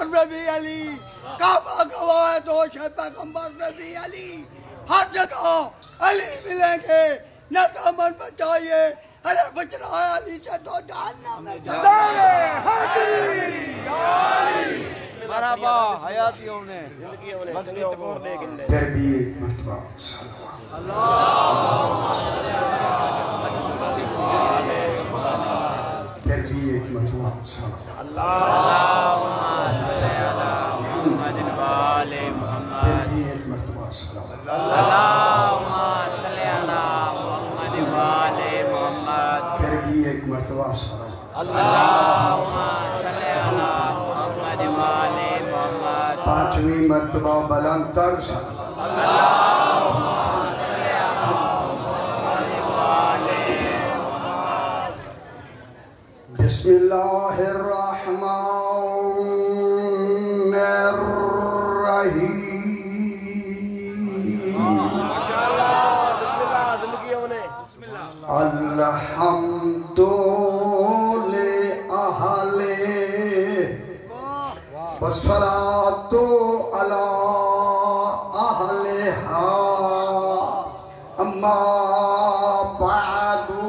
पैगंबर में भी अली, काबा गवाह है दो शे पैगंबर में भी अली, हर जगह अली मिलेंगे, न दामन बचाइए, अरे बचना है अली से तो जहन्नम में जाएंगे। मरहबा हयातियों ने जिंदगियों को फिर भी एक मर्तबा फिर भी एक मर्तबा फिर भी एक मर्तबा फिर भी एक मर्तबा पांचवी मर्तबा बुलंद तर बिस्मिल्लाहिर्रहमानिर्रहीम। वस्सलातु अला अहलिहा अम्मा बादु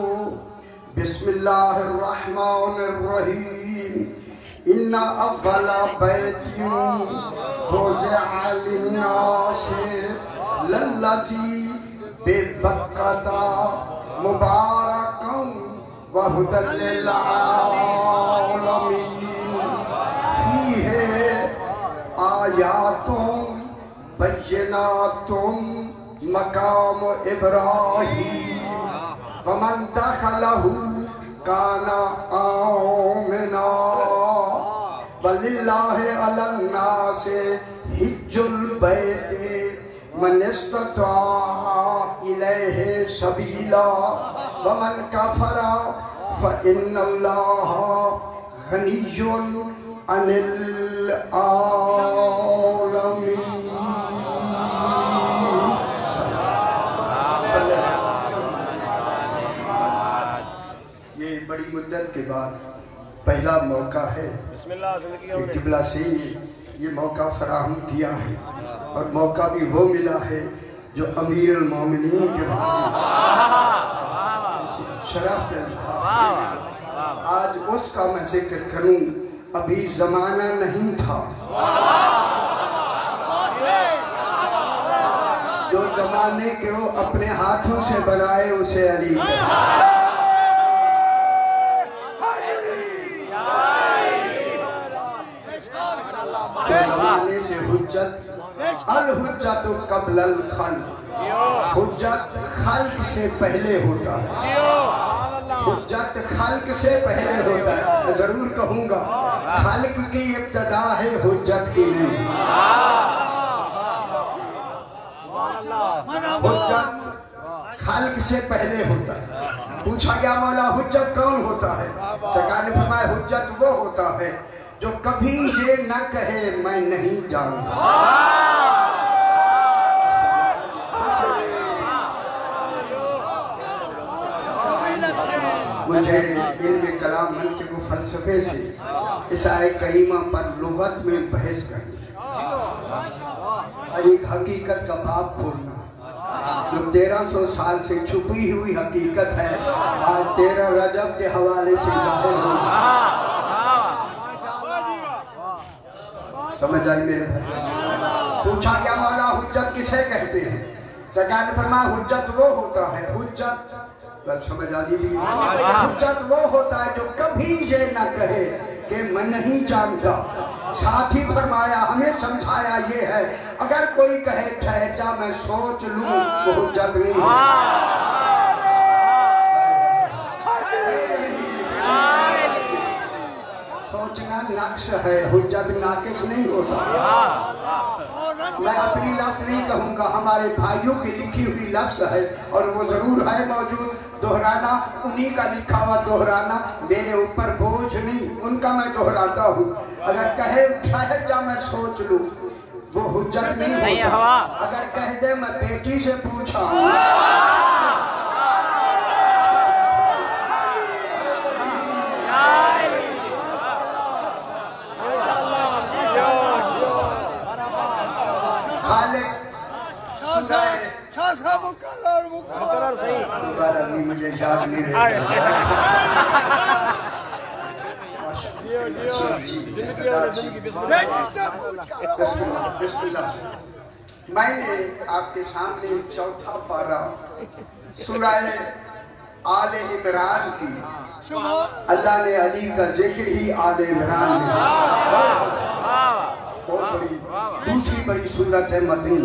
बिस्मिल्लाहिर्रहमानिर्रहीम। इन्ना अव्वला बैतिन वुज़िअ लिन्नासि लल्लज़ी बिबक्कता मुबारकन व हुदन लिल आलमीन। आयातुम बय्यिनातुम मकाम इब्राहीम वमन दखलहु काना आमिना वलिल्लाहि अलन नासि हिज्जुल बैति मन इस्तता इलैहि सबीला वमन कफरा फइन्नल्लाहा गनिय्युन अनिल आलमीन। ये बड़ी मुद्दत के बाद पहला मौका है क़िबला से ये मौका फराहम किया है, और मौका भी वो मिला है जो अमीर अल-मोमिनीन के शराफ पे आज उसका मैं जिक्र करूं। अभी जमाना नहीं था जो जमाने के वो अपने हाथों से बनाए उसे अली जमाने से हुज्जत अल हुज्जत क़ब्ल अल खल्क़, हुज्जत खल्क़ से पहले होता है, हुज्जत खल्क़ से पहले होता है। मैं जरूर कहूँगा खल्क़ की इब्तिदा है, हुज्जत की नहीं। हुज्जत खल्क़ से पहले होता है। पूछा गया मौला हुज्जत कौन होता है? सरकार ने फरमाया हुज्जत वो होता है जो कभी ये न कहे मैं नहीं जानता। मुझे इल्म कलाम मंतिक़ व फ़लसफ़े से इस आयत करीमा पर लुग़त में बहस करनी, एक हकीकत का बाब खोलना जो 1300 साल से छुपी हुई हकीकत है, आज 13 रजब के हवाले से ज़ाहिर हुई। समझ आई मेरे भाई? पूछा क्या मौला हुज्जत किसे कहते हैं? सरकार ने फरमाया हुज्जत वो होता है, हुज्जत समझ आ दी। हुज्जत वो होता है जो कभी ये न कहे कि मैं नहीं जानता। साथ ही फरमाया हमें समझाया ये है अगर कोई कहे ठहर जा मैं सोच लूं वो हुज्जत नहीं। सोचना नक्श है, हुज्जत नाकिस नहीं होता। मैं अपनी लफ्ज़ नहीं कहूँगा, हमारे भाइयों की लिखी हुई लफ्ज़ है और वो ज़रूर है मौजूद। दोहराना उन्हीं का लिखा हुआ दोहराना मेरे ऊपर बोझ नहीं, उनका मैं दोहराता हूँ। अगर कहे ठहर जा मैं सोच लूँ वो हुज्जत नहीं होता। अगर कह दे मैं बेटी से पूछा खालिक शाह मुकर्रर दोबारा भी मुझे याद नहीं रहा मैंने आपके सामने चौथा पारा सूरह आले इमरान की अल्लाह ने अली का जिक्र ही आले इमरान में बहुत बड़ी दूसरी बड़ी सूरत है मदनी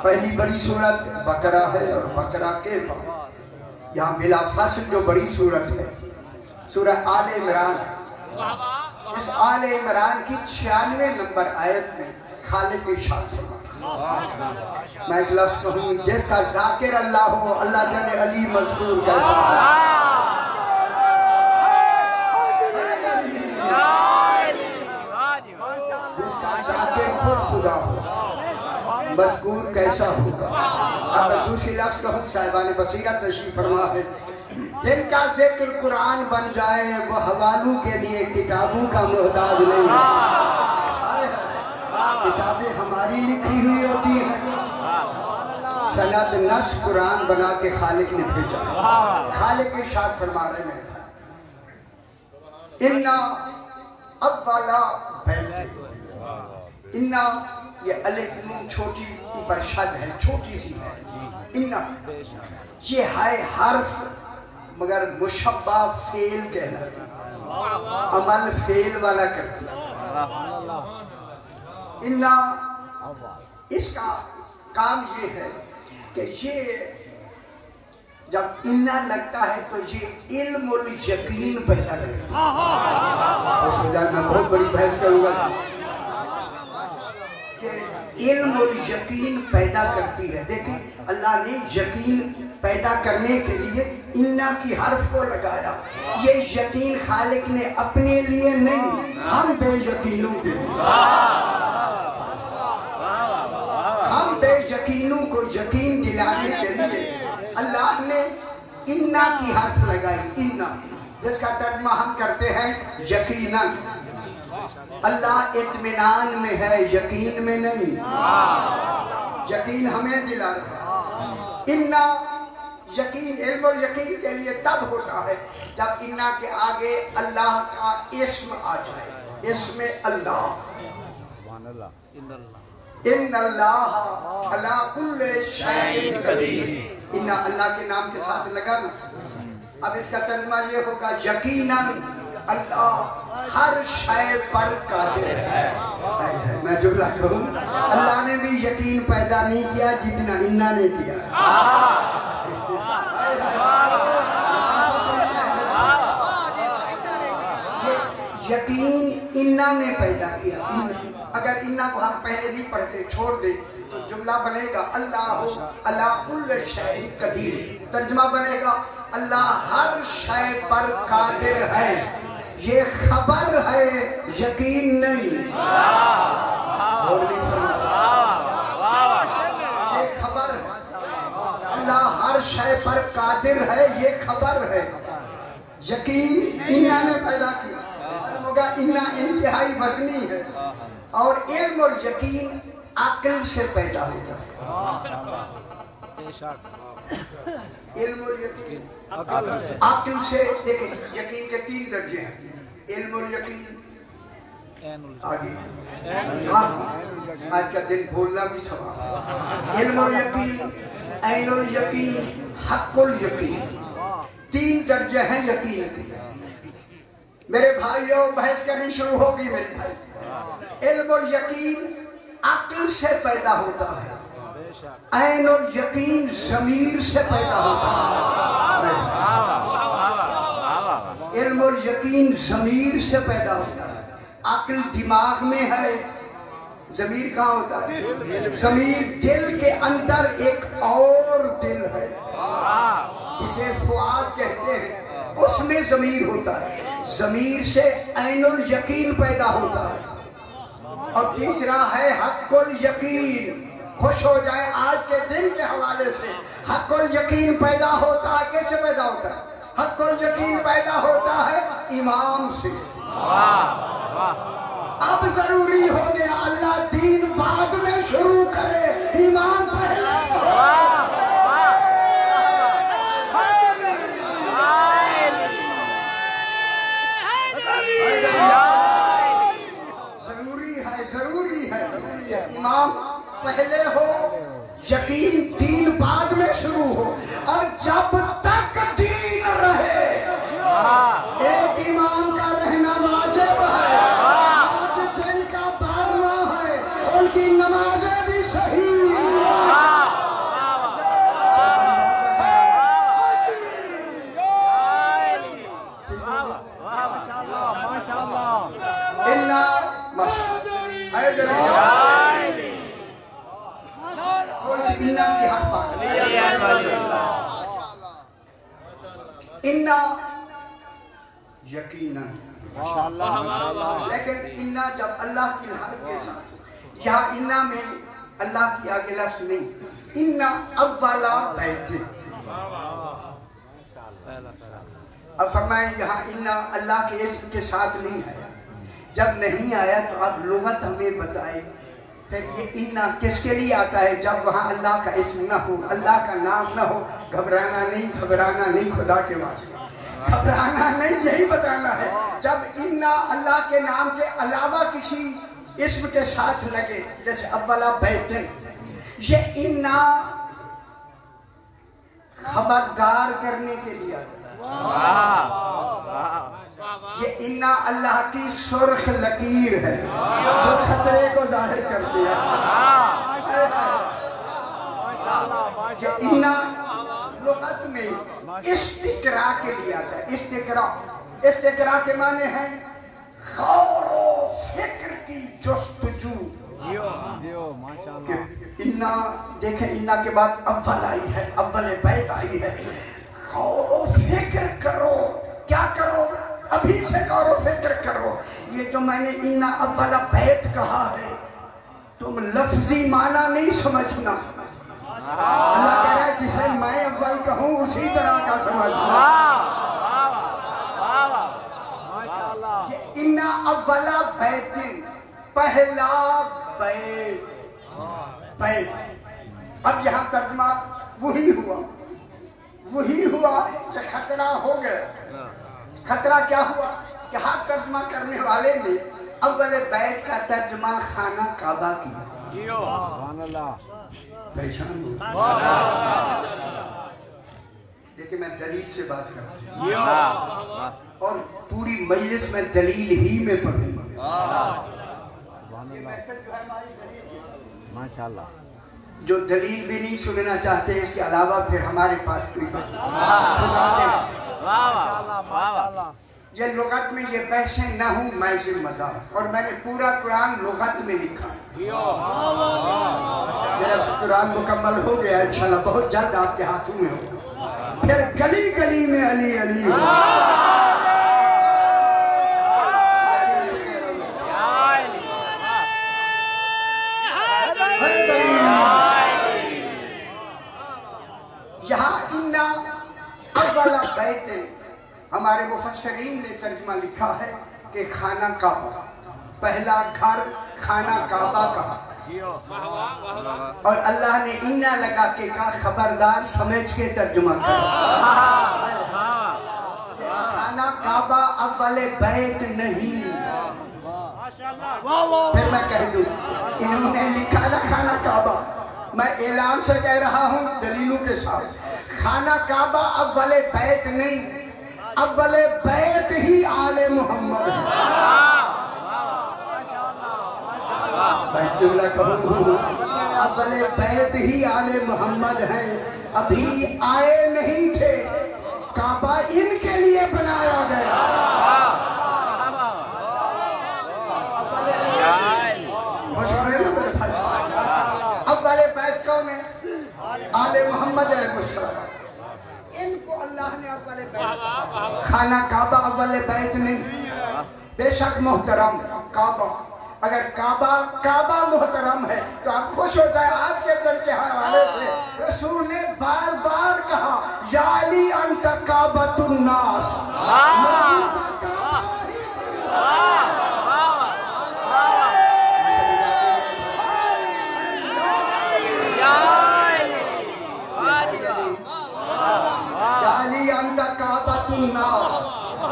पहली बड़ी सूरत बकरा है और बकरा के बाद यहाँ बिला फसल जो बड़ी सूरत है सूरह आले इमरान इस आले इमरान की 96 नंबर आयत में खालिक इरशाद फरमाता मैं एक लफ्ज़ कहूँ जिसका ज़ाकिर अल्लाह हो अल्लाह जाने अली मज़कूर कैसा है जिसका ज़ाकिर खुद खुदा हो मज़कूर कैसा होगा अब दूसरी लफ्ज़ कहूँ साहिबान बसीरत तशरीफ़ फरमा है जिनका जिक्र कुरान बन जाए वो हवालों के लिए किताबों का मोहताज नहीं है किताबें हमारी लिखी हुई होती हैं सनद नस कुरान बना के खालिक ने भेजा खालिक इरशाद फरमा रहे हैं इन्ना अव्वला बैत इन्ना ये अलिफ नून छोटी ऊपर शद है छोटी सी है इन्ना ये है हर्फ मगर मुशब्बा फेल कहलाती अमल फेल वाला करती इन्ना इसका काम ये है कि ये जब इन्ना लगता है तो ये इल्म और यकीन पैदा करता है मैं बहुत बड़ी बहस करूंगा कि इल्म और यकीन पैदा करती है देखिए अल्लाह ने यकीन पैदा करने के लिए इन्ना की हर्फ को लगाया ये यकीन खालिक ने अपने लिए नहीं हम बेयकीनों के लिए हम बेयकीनों को यकीन दिलाने के लिए अल्लाह ने इन्ना की हर्फ लगाई इन्ना जिसका तर्जुमा हम करते हैं यकीनन अल्लाह इत्मीनान में है यकीन में नहीं यकीन हमें दिला रहा इन्ना यकीन इल्म और यकीन के लिए तब होता है जब इन्ना के आगे अल्लाह का इस्म आ जाए इसमें अल्लाह इन्नल्लाह अला कुल्ले शैइन कदीर इन्ना अल्लाह के नाम के साथ लगाना अब इसका तर्जुमा ये होगा यकीनन अल्लाह हर शय पर कादिर है मैं जुमला कहूँ अल्लाह ने भी यकीन पैदा नहीं किया जितना इन्ना ने किया यकीन इन्ना ने पैदा किया अगर इन्ना को हम पहले नहीं पढ़ते छोड़ दे तो जुमला बनेगा अल्लाह अला कुल्ल शै कदीर तर्जुमा बनेगा अल्लाह हर शय पर कादिर है ये खबर है यकीन नहीं ये खबर है अल्लाह हर शय पर कादिर है ये खबर है यकीन इन्ना ने पैदा किया होगा इन्ना इंतहाई वजनी है और इल्म और यकीन अक्ल से पैदा होता है इल्म और यकीन अक्ल से देखिए यकीन के 3 दर्जे हैं इल्म और यकीन आगे हाँ आज का दिन बोलना भी सवाल इल्म और यकीन ऐन और यकीन हक़ुल यकीन 3 दर्जे हैं यकीन के मेरे भाइयों बहस करनी शुरू होगी मेरे भाई इल्म और यकीन अक्ल से पैदा होता है ऐन और यकीन ज़मीर से पैदा होता है इल्म और यकीन ज़मीर से पैदा होता है अक्ल दिमाग में है ज़मीर कहाँ होता है ज़मीर दिल के अंदर एक और दिल है जिसे फुआद कहते हैं उसमें ज़मीर होता है ज़मीर से ऐनुल यकीन पैदा होता है और तीसरा है हक़ुल यकीन खुश हो जाए आज के दिन के हवाले से हक़ुल यकीन पैदा होता है कैसे पैदा होता है हक़ुल यकीन पैदा होता है इमाम से अब जरूरी हो गया अल्लाह दीन बाद में शुरू करे ہے ضروری ہے کہ امام پہلے ہو یقین دین بعد میں شروع ہو اور جب تک دین رہے ایک امام کا رہنا واجب ہے آج جن کا 12واں ہے ان کی نمازیں بھی صحیح یقیناً لیکن انا جب اللہ کی حرف کے ساتھ یہاں انا میں اللہ کی آگے لفظ نہیں انا اولا بیت اب فرمائیں یہاں انا اللہ کے اسم کے ساتھ نہیں آیا جب نہیں آیا تو اب لغت ہمیں بتائے پھر یہ انا کس کے لیے آتا ہے جب وہاں اللہ کا اسم نہ ہو اللہ کا نام نہ ہو گھبرانا نہیں خدا کے واسطے گھبرانا نہیں یہی بتانا ہے جب انا اللہ کے نام کے علاوہ کسی اسم کے ساتھ لگے جیسے اولا بیت یہ انا خبردار کرنے کے لیے یہ انا اللہ کی سرخ لکیر ہے جو خطرے کو ظاہر کرتی ہے یہ انا لغت میں استقراء کے لیے آتا ہے استقراء کے معنی ہیں غور و فکر کی جستجو انا دیکھیں انا کے بعد اول آئی ہے اول بیت آئی ہے غور و فکر کرو کیا کرو ابھی سے غور و فکر کرو یہ جو میں نے انا اول بیت کہا ہے تم لفظی معنی نہیں سمجھنا اللہ کہہ رہا ہے جسے میں اول کہوں اسی طرح کا سمجھنا یہ انا اولا بیت پہلا بیت اب یہاں ترجمہ وہی ہوا کہ خطرہ ہو گیا خطرہ کیا ہوا کہ ہاں ترجمہ کرنے والے نے اول بیت کا ترجمہ خانہ کعبہ کیا پریشان ہو دیکھیں میں دلیل سے بات کر رہا ہوں اور پوری مجلس میں دلیل ہی میں پڑھوں گا ماشاءاللہ جو دلیل بھی نہیں سننا چاہتے اس کے علاوہ پھر ہمارے پاس کوئی بات یہ لغت میں یہ بحثیں نہ ہوں میں ذمہ دار اور میں نے پورا قرآن لغت میں لکھا ہے میرا قرآن مکمل ہو گیا انشاءاللہ بہت جلد آپ کے ہاتھوں میں ہوگا پھر گلی گلی میں علی علی یہاں انا اولا بیت ہمارے مفسرین نے ترجمہ لکھا ہے کہ خانہ کعبہ پہلا گھر خانہ کعبہ کہا اور اللہ نے انا لگا کے کہا خبردار سمجھ کے ترجمہ کرو خانہ کعبہ اول بیت نہیں پھر میں کہہ دوں انہوں نے لکھا نا خانہ کعبہ میں اعلان سے کہہ رہا ہوں دلیلوں کے ساتھ خانہ کعبہ اول بیت نہیں اول بیت ہی آل محمد اول بیت ہی آل محمد ہیں ابھی آئے نہیں تھے کعبہ ان کے لیے بنایا گیا اول بیت کون ہے آل محمد علیہ السلام ان کو اللہ نے اول بیت خانہ کعبہ اول بیت نہیں بے شک محترم کعبہ اگر کعبہ محترم ہے تو آپ خوش ہو جائے آج کے دن کے حوالے سے رسول نے بار بار کہا یا علی انت کعبۃ الناس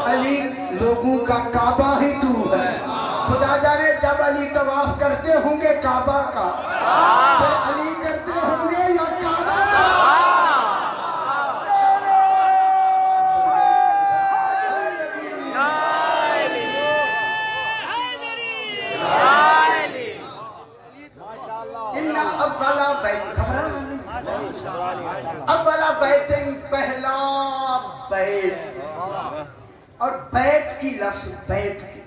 علی لوگوں کا کعبہ ہی تو ہے خدا جانے جب علی طواف کرتے ہوں گے کعبہ کا، پھر علی کرتے ہوں گے یا کعبہ کا؟ اولا بیت، پہلا بیت، اور بیت کی لفظ بیت کی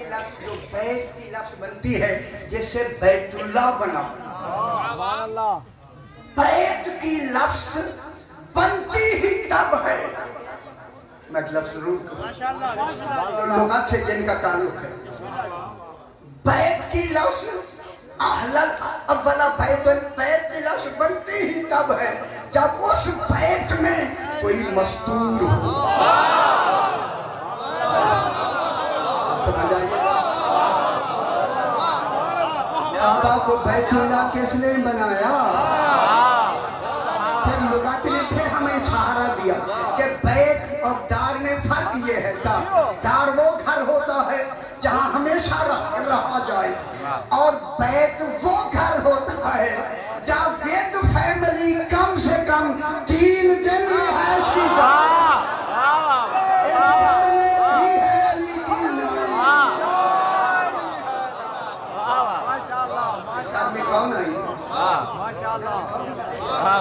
لفظ جو بیت کی لفظ بنتی ہے جس سے بیت اللہ بنا، بیت کی لفظ بنتی ہی تب ہے، میں لفظ ضرور کروں لغت سے جن کا تعلق ہے، بیت کی لفظ اولا بیت کی لفظ بنتی ہی تب ہے جب اس بیت میں کوئی مستور ہو۔ سمجھ آئیے کعبہ کو بیت اللہ کس نے بنایا؟ پھر لغت نے پھر ہمیں سہارا دیا کہ بیت اور دار میں فرق یہ ہے، دار وہ گھر ہوتا ہے جہاں ہمیشہ رہا جائے، اور بیت وہ گھر ہوتا ہے جہاں ود فیملی کم سے کم 3 دن رہائش کی جائے۔ اس گھر میں بھی ہے علی کی نام۔ گھر میں کون آئی؟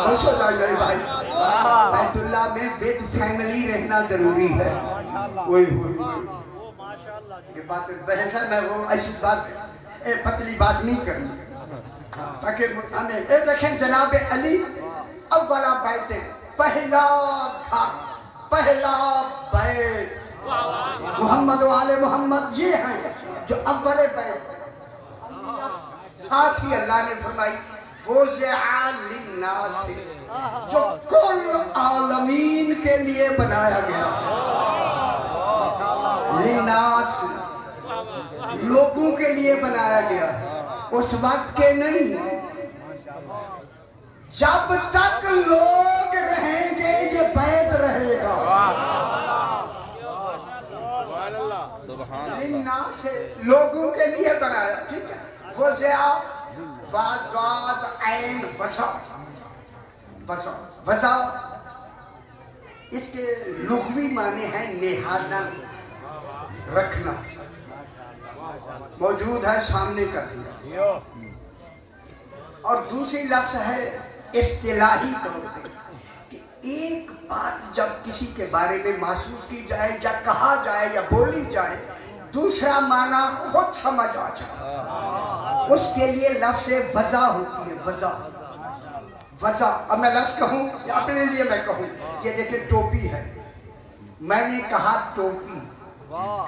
خوش ہو جائے میرے بھائی، بیت اللہ میں ود فیملی رہنا ضروری ہے۔ یہ بات بحث ہے، میں وہ ایسی بات پتلی بات نہیں کرنی تاکہ ہمیں دیکھیں جناب علی اولا بیت، پہلا گھر، پہلا بیت، محمد و آل محمد یہ ہیں جو اول بیت۔ ساتھ ہی اللہ نے فرمائی وضع للناس، جو کل عالمین کے لیے بنایا گیا، للناس لوگوں کے لیے بنایا گیا، اس وقت کے نہیں، جب تک لوگ رہیں گے یہ بیت رہے گا۔ للناس لوگوں کے لیے بنایا، ٹھیک ہے۔ وضع وضاد عین وضع، وضع اس کے لغوی معنی ہیں نہادنا، رکھنا، موجود ہے سامنے کر دیا، اور دوسری لفظ ہے اصطلاحی طور پہ کہ ایک بات جب کسی کے بارے میں محسوس کی جائے یا کہا جائے یا بولی جائے دوسرا معنی خود سمجھ آ جائے، اس کے لیے لفظ وضع ہوتی ہے، وضع۔ اب میں لفظ کہوں یا اپنے لیے میں کہوں، یہ دیکھیں ٹوپی ہے، میں نے کہا ٹوپی،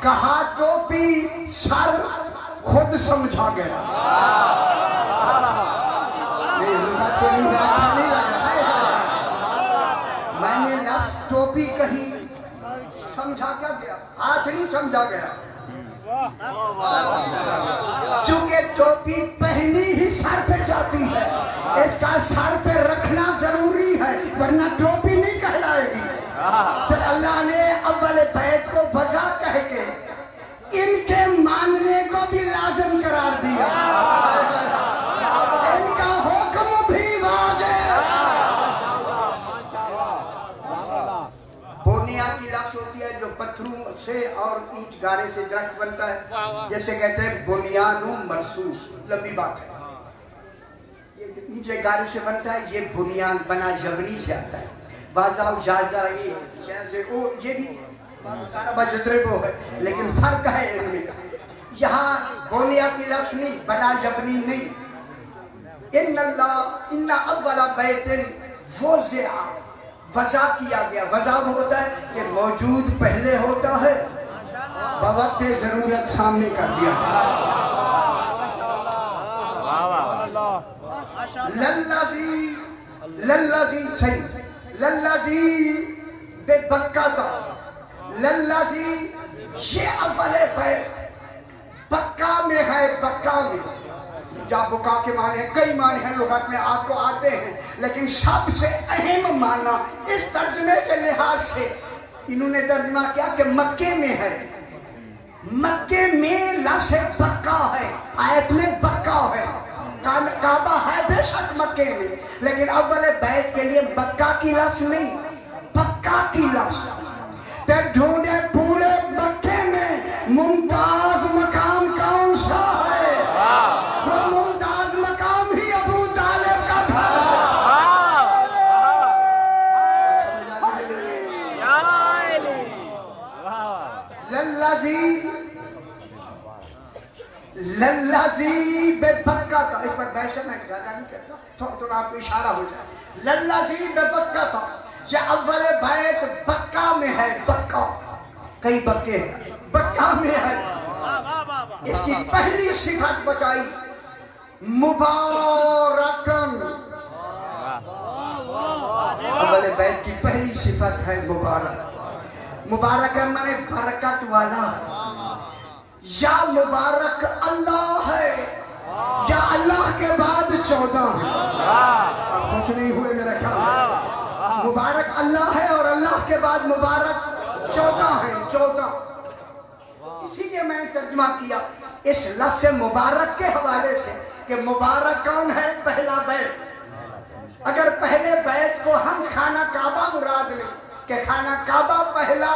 کہا ٹوپی، سر خود سمجھا گیا، اچھا نہیں لگ رہا ہے، میں نے لفظ ٹوپی کہی، سمجھا کیا گیا؟ ہاتھ نہیں سمجھا گیا، چونکہ ٹوپی پہنی ہی سر پہ جاتی ہے، اس کا سر پہ رکھنا ضروری ہے ورنہ ٹوپی نہیں کہلائے گی۔ پھر اللہ نے اول بیت کو وضع کہہ کے ان کے ماننے کو بھی لازم قرار دیا، ان کا حکم بھی واجب۔ بونیا کی لفظ ہوتی ہے جو پتھروں سے اور اونچ گارے سے درخت بنتا ہے، جیسے کہتے ہیں بنیان مرصوص، لمبی بات ہے، یہ اونچے گارے سے بنتا ہے، یہ بنیان بنا جبری سے آتا ہے، واضح و جازہ یہ بھی بجدربو ہے، لیکن فرق ہے ان میں، یہاں بونیا کی لفظ نہیں، بنا جبری نہیں، ان اول بیت وضع، وضع کیا گیا، وضع وہ ہوتا ہے کہ موجود پہلے ہوتا ہے، بوقت ضرورت سامنے کر دیا۔ للذی بے بکہ تھا، للذی یہ اول بیت بکہ میں ہے، بکہ میں، یا بکا کے معنی ہیں، کئی معنی ہیں لغت میں آپ کو آتے ہیں، لیکن سب سے اہم معنی اس ترجمے کے لحاظ سے انہوں نے ترجمہ کیا کہ مکے میں ہے، مکے میں لفظ بکا ہے، آیت میں بکا ہے، کعبہ ہے بے شک مکے میں، لیکن اول بیت کے لیے بکا کی لفظ نہیں، بکا کی لفظ۔ پھر ڈھونڈے پورے مکے میں ممتاز مقام کون سا ہے؟ وہ ممتاز مقام ہی ابو طالب کا تھا۔ للذی بے بکہ تھا، اس پر بحث میں زیادہ نہیں کرتا، تھوڑا آپ کو اشارہ ہو جائے۔ للذی بے بکہ تھا، یہ اول بیت بکہ میں ہے، بکہ کئی بکے ہیں، بکہ میں ہے۔ اس کی پہلی صفت بتائی مبارکن، اول بیت کی پہلی صفت ہے مبارک۔ مبارکن مانے برکت والا، یا مبارک اللہ ہے یا اللہ کے بعد 14 ہے۔ آپ خوش نہیں ہوئے میرا خیال؟ مبارک اللہ ہے اور اللہ کے بعد مبارک 14 ہے، 14۔ اسی لیے میں ترجمہ کیا اس لفظ مبارک کے حوالے سے کہ مبارک کون ہے؟ پہلا بیت۔ اگر پہلے بیت کو ہم خانہ کعبہ مراد لیں کہ خانہ کعبہ پہلا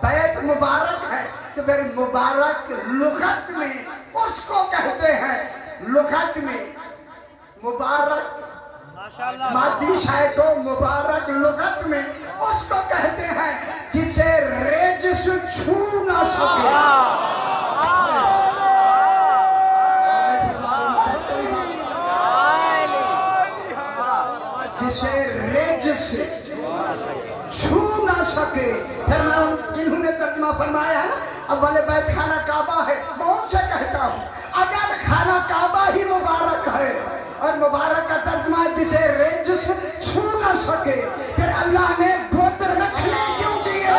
بیت مبارک ہے، تو پھر مبارک لغت میں اس کو کہتے ہیں، لغت میں مبارک مادی ہے تو مبارک لغت میں اس کو کہتے ہیں جسے رجس چھو نہ سکے۔ جسے رجس چھو نہ سکے۔ پھر میں جنہوں نے ترجمہ فرمایا ہے اول بیت خانہ کعبہ ہے، میں ان سے کہتا ہوں اگر خانہ کعبہ ہی مبارک ہے اور مبارک کا ترجمہ جسے رجس چھو نہ سکے، پھر اللہ نے بت رکھنے کیوں دیے؟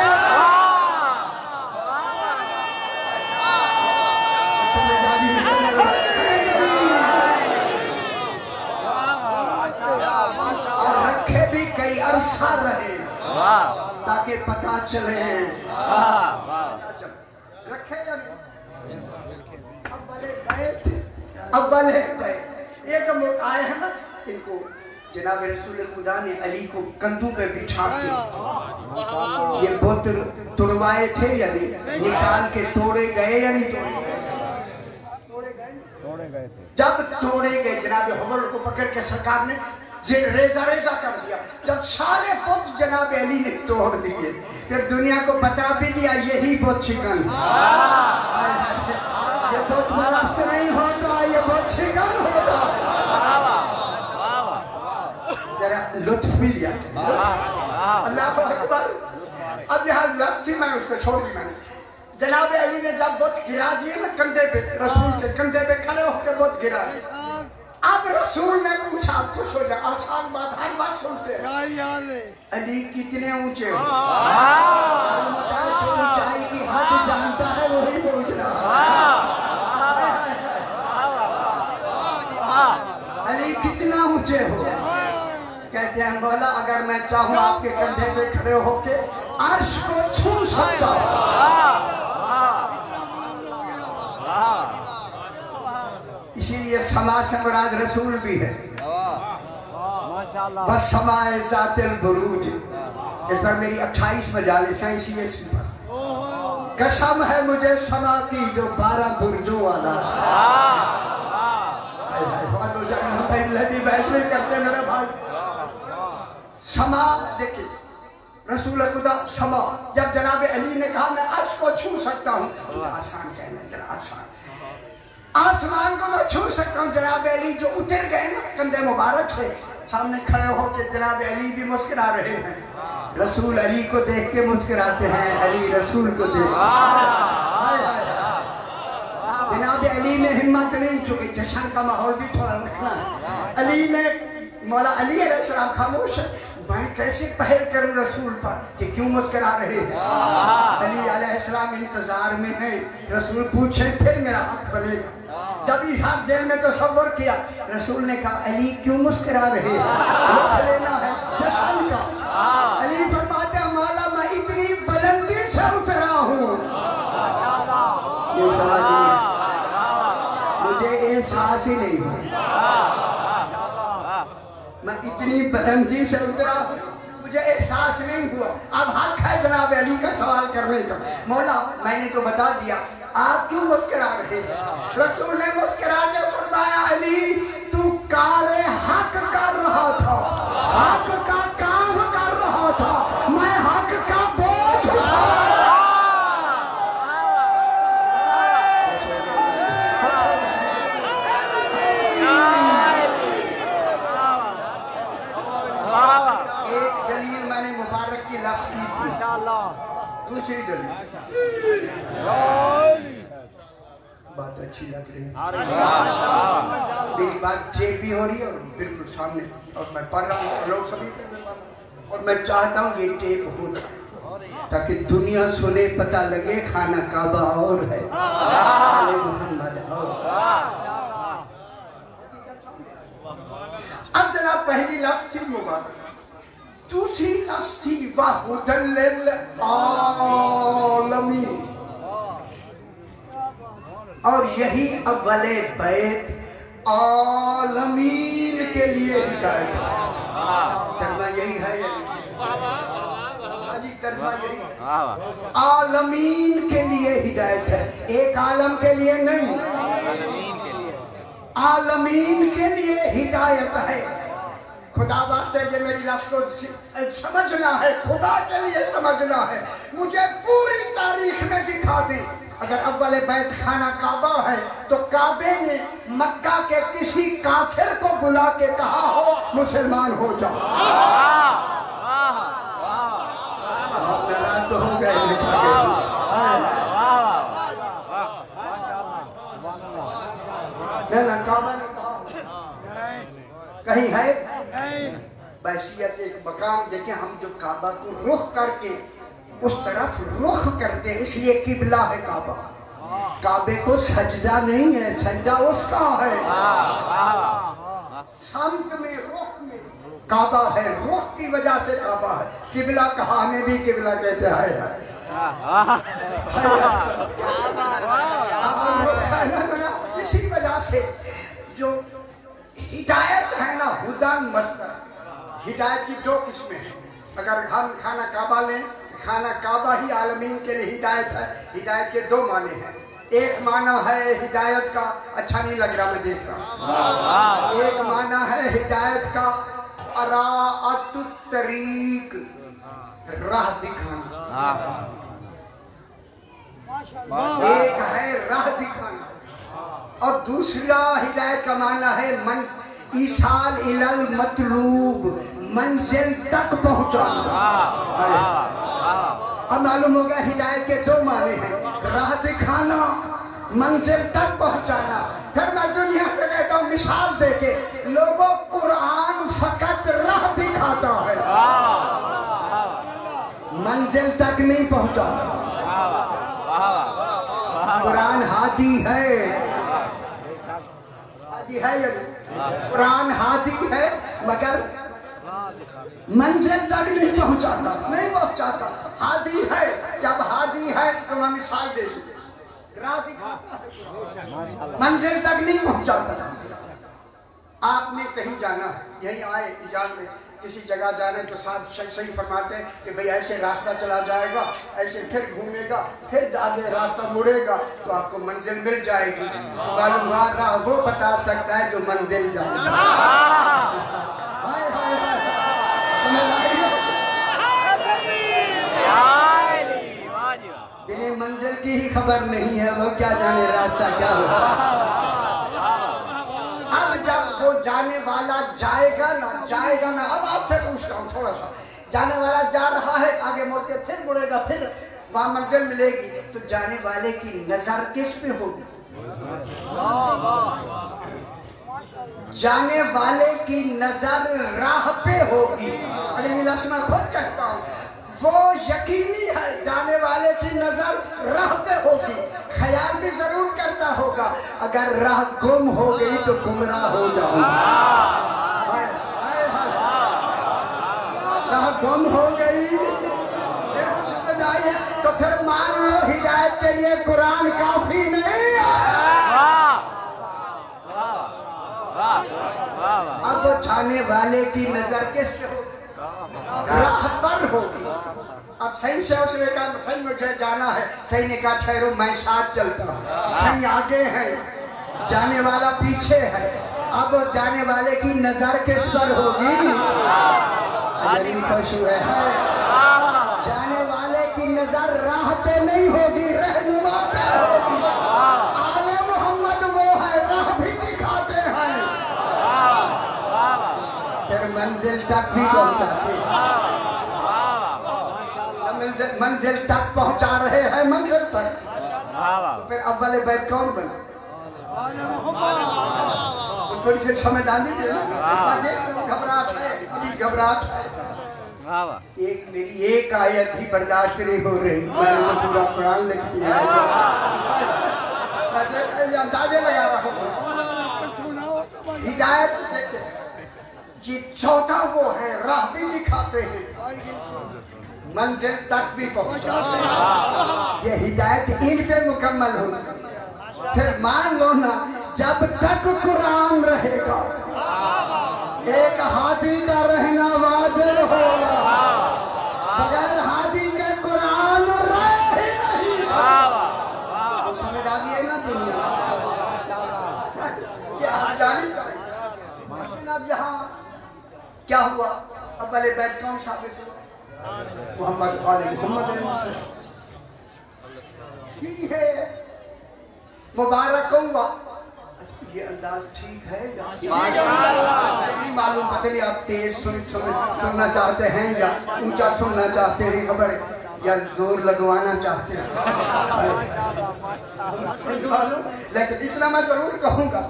اور رکھے بھی کئی عرصہ رہے تاکہ پتہ چلے رکھے یا نہیں؟ اول بیت یہ جو لوگ آئے ہیں نا، ان کو جناب رسول خدا نے علی کو کندھوں پہ بٹھا کے یہ بت توڑوائے تھے یا نہیں؟ نکال کے توڑے گئے یا نہیں توڑے گئے؟ جب توڑے گئے جناب حبل کو پکڑ کے سرکار نے ریزہ ریزہ کر دیا، جب سارے بت جناب علی نے توڑ دیے، پھر دنیا کو بتا بھی دیا یہی بت شکن، یہ بت ملست نہیں ہوتا، یہ بت شکن ہوتا۔ ذرا لطف بھی لیا اللہ اکبر۔ اب یہاں لفظ تھی، میں اس کو چھوڑ دی، میں نے جناب علی نے جب بت گرا دیے نا کندھے پہ، رسول کے کندھے پہ کھڑے ہو کے بت گرا دیے۔ اب رسول نے پوچھا، خوش ہو جائے، آسان بات ہر بات سنتے ہیں، علی کتنے اونچے ہو؟ اونچائی کی حد جانتا ہے وہی پوچھ رہا، علی کتنا اونچے ہو؟ کہتے ہیں مولا اگر میں چاہوں آپ کے کندھے پہ کھڑے ہو کے عرش کو چھو سکتا ہوں۔ اسی لیے سما سے مراد رسول بھی ہے، وَالسَّمَاءِ ذَاتِ الْبُرُوجِ۔ اس پر میری 28 مجالس ہیں، اسی اس پر قسم ہے مجھے سما کی جو 12 برجوں والا بحث نہیں کرتے میرے بھائی۔ سما دیکھیں رسول خدا سما، جب جناب علی نے کہا میں عرش کو چھو سکتا ہوں، آسان کہنا ذرا آسان، آسمان کو میں چھو سکتا ہوں۔ جناب علی جو اتر گئے نا کندھے مبارک سے، سامنے کھڑے ہو کے جناب علی بھی مسکرا رہے ہیں، رسول علی کو دیکھ کے مسکراتے ہیں، علی رسول کو دیکھ۔ جناب علی نے ہمت نہیں، چونکہ جشن کا ماحول بھی تھوڑا رکھنا ہے، علی نے مولا علی علیہ السلام خاموش ہے، میں کیسے پہل کروں رسول پر کہ کیوں مسکرا رہے ہیں؟ علی علیہ السلام انتظار میں ہیں، رسول پوچھیں پھر میرا حق بنے گا۔ جب اس حق دل میں تصور کیا، رسول نے کہا علی کیوں مسکرا رہے ہیں؟ لطف لینا ہے جشن کا۔ علی فرماتے ہیں مولا میں اتنی بلندی سے اترا ہوں समझ नहीं, मुझे एहसास ही नहीं हुआ। मैं इतनी बुलंदी से उतरा, मुझे एहसास नहीं हुआ। अब हक है जनाब अली का सवाल करने का। मौला मैंने तो बता दिया, आप क्यों मुस्कुरा रहे? रसूल ने मुस्कुरा के फरमाया, अली तू कारे हक कर रहा था, हक का काम कर रहा था, मैं हक का बोझ उठा। एक दलील मैंने मुबारक की लफ्ज़ की थी, दूसरी दलील बात अच्छी लग रही है, मेरी बात जेब भी हो रही है और बिल्कुल सामने, और मैं पढ़ रहा हूँ लोग सभी, और मैं चाहता हूँ ये टेप हो ताकि दुनिया सुने, पता लगे खाना काबा और है, मोहम्मद और। अब जनाब पहली लफ्ज़ थी मुबारक, दूसरी लफ्ज़ थी वहुदल लिल आलमीन, और यही अव्वले बैत आलमीन के लिए हिदायत है। तर्जुमा यही है, जी तर्जुमा यही है, आलमीन के लिए हिदायत है, एक आलम के लिए नहीं, आलमीन के लिए हिदायत है। खुदा वास्ते ये मेरी लफ्ज़ को समझना है, खुदा के लिए समझना है, मुझे पूरी तारीख में दिखा दें। अगर अव्वल बैत खाना काबा है तो काबे ने मक्का के किसी काफिर को बुला के कहा हो मुसलमान हो जाओ, नाराज तो हो गए, ना काबा ने कहीं है बैसियत एक मकाम देखें, हम जो काबा को रुख करके उस तरफ रुख करते हैं, इसलिए किबला है काबा। काबे को सजदा नहीं है, सजदा उसका है, समत में रुख में काबा है, रुख की वजह से काबा है। किबला कहा, हमें भी किबला कहते हैं, इसी वजह से जो हिदायत है ना, हुदन मस्तर, हिदायत की दो किस्में हैं। अगर हम खाना काबा लें, खाना काबा ही आलमीन के लिए हिदायत है। हिदायत के दो माने हैं, एक माना है हिदायत का, अच्छा नहीं लग रहा मैं देख रहा हूँ, एक माना है हिदायत का अराअतुत तरीक, राह दिखाना, एक है राह दिखाना, और दूसरा हिदायत का माना है मन ईसाल इलल मतलूब, मंजिल तक पहुंचाना। अब मालूम होगा हिदायत के दो माने हैं, राह दिखाना, मंजिल तक पहुंचाना। फिर मैं दुनिया से कहता हूँ मिसाल देके, लोगों कुरान फकत राह दिखाता है, मंजिल तक नहीं पहुंचाता। कुरान हादी है, कुरान हादी है, मगर मंजिल तक नहीं पहुंचाता, नहीं पहुंचाता। हादी है, जब हादी है तो मैं मिसाल दे दूं, राह दिखाता है, मंजिल तक नहीं पहुंचाता। आपने कहीं जाना है, यहीं आए इजाज़त में किसी जगह जाने तो साहब सही फरमाते हैं कि भाई ऐसे रास्ता चला जाएगा, ऐसे फिर घूमेगा, फिर आगे रास्ता मुड़ेगा तो आपको मंजिल मिल जाएगी। मालूम वो बता सकता है जो मंजिल जाएगा। जिन्हें मंजिल की ही खबर नहीं है वो क्या जाने रास्ता क्या होगा। अब जब वो जाने वाला जाएगा ना, अब आपसे पूछता हूँ थोड़ा सा, जाने वाला जा रहा है, आगे मुड़ के फिर मुड़ेगा, फिर वहां मंजिल मिलेगी, तो जाने वाले की नजर किस पे होगी? जाने वाले की नजर राह पे होगी। अगली लफ्ज़ मैं खुद कहता हूँ, वो यकीनी है जाने वाले की नजर राह पे होगी, ख्याल भी जरूर करता होगा अगर राह गुम हो गई तो गुमराह हो जाऊंगा। राह गुम हो गई, بتائیے تو پھر مان لو ہدایت کے لیے قرآن کافی نہیں ہے۔ اب جانے والے کی نظر کس پہ ہوگی؟ راہ پر ہوگی۔ اب صحیح سے اس نے کہا صحیح مجھے جانا ہے، صحیح نے کہا ٹھہرو میں ساتھ چلتا ہوں، صحیح آگے ہے جانے والا پیچھے ہے۔ اب جانے والے کی نظر کس پر ہوگی؟ خوش ہوئے ہیں، جانے والے کی نظر راہ پہ نہیں ہوگی، رہنما پہ ہوگی۔ آل محمد وہ ہے راہ بھی دکھاتے ہیں، پھر منزل تک بھی پہنچاتے ہیں، منزل تک پہنچا رہے ہیں، منزل تک۔ پھر اول بیت کون بنا؟ تھوڑی سی سمجھ آ لیجیے نا، گھبراہٹ ہے، ابھی گھبراہٹ ہے۔ ایک میری ایک آیت ہی برداشت نہیں ہو رہی، میں نے پورا قرآن لکھ دیا ہے، میں اندازے لگا رہا ہوں۔ ہدایت دیکھیں، یہ چوتھا وہ ہے راہ بھی دکھاتے ہیں، منزل تک بھی پہنچاتے ہیں۔ یہ ہدایت ان پہ مکمل ہوگی۔ پھر مان لو نا، جب تک قرآن رہے گا ایک ہادی کا رہنا واجب ہوگا، بغیر ہادی کے قرآن رہ ہی نہیں سکتا۔ سمجھ آگئی نا دنیا؟ یہاں جانی چاہیے، لیکن اب یہاں کیا ہوا؟ اب پہلے بیت کون ثابت ہوا؟ محمد آل محمد علیہ وسلم ٹھیک ہے، مبارک ہوا۔ یہ انداز ٹھیک ہے نہیں معلوم، پتہ نہیں آپ تیز سننا چاہتے ہیں یا اونچا سننا چاہتے ہیں، خبر یا زور لگوانا چاہتے ہیں، لیکن اتنا میں ضرور کہوں گا،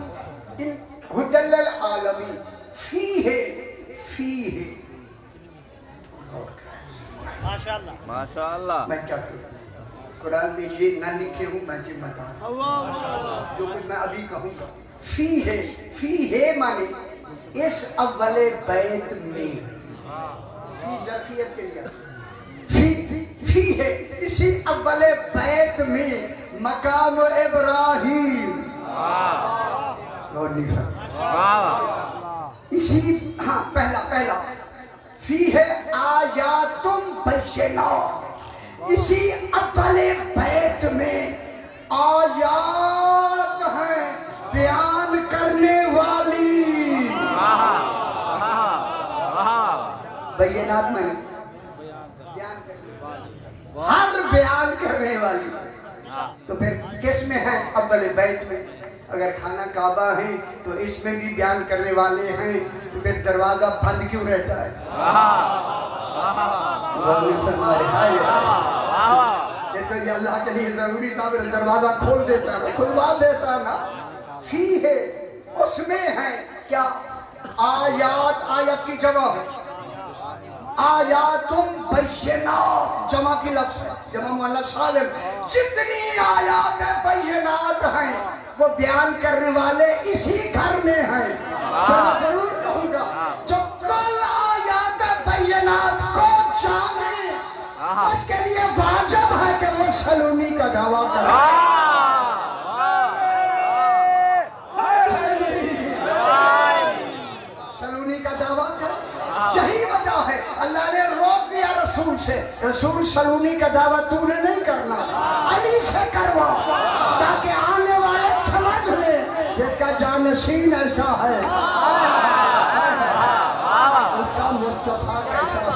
ان ہدی للعالمین فیہ ماشاءاللہ میں کیا کروں؟ قرآن میں یہ نہ لکھے ہوں، میں ذمہ دار جو کچھ میں ابھی کہوں گا۔ فیہ مانے اس اول بیت میں، فیہ اسی اول بیت میں مقام ابراہیم، اسی ہاں پہلا فیہ آیات بینات، اسی اول بیت میں آیات ہیں بیان کرنے والی، بینات میں بیان کرنے والی، ہر بیان کرنے والی۔ تو پھر کس میں ہے؟ اول بیت میں۔ اگر خانہ کعبہ ہے تو اس میں بھی بیان کرنے والے ہیں، تو پھر دروازہ بند کیوں رہتا ہے؟ تو یہ اللہ کے لیے ضروری تھا، پھر دروازہ کھول دیتا ہے، کھلوا دیتا نا۔ فیہ اس میں ہے کیا؟ آیات، آیت کی جمع ہے، آیات بینات، جمع کی لفظ ہے، جمع مؤنث سالم۔ جتنی آیات بینات ہیں وہ بیان کرنے والے اسی گھر میں ہیں۔ تو میں ضرور کہوں گا جو کل آیات بینات کو جانے، اس کے لیے واجب ہے کہ وہ سلومی کا دعویٰ کرے۔ سلومی کا دعویٰ کرے، یہی وجہ ہے اللہ نے روک دیا رسول سے، رسول سلومی کا دعویٰ تو نے نہیں کرنا، علی سے کروا، تاکہ آنے والے سمجھ لے جس کا جانشین ایسا ہے، اس کا مصطفیٰ کیسا ہے۔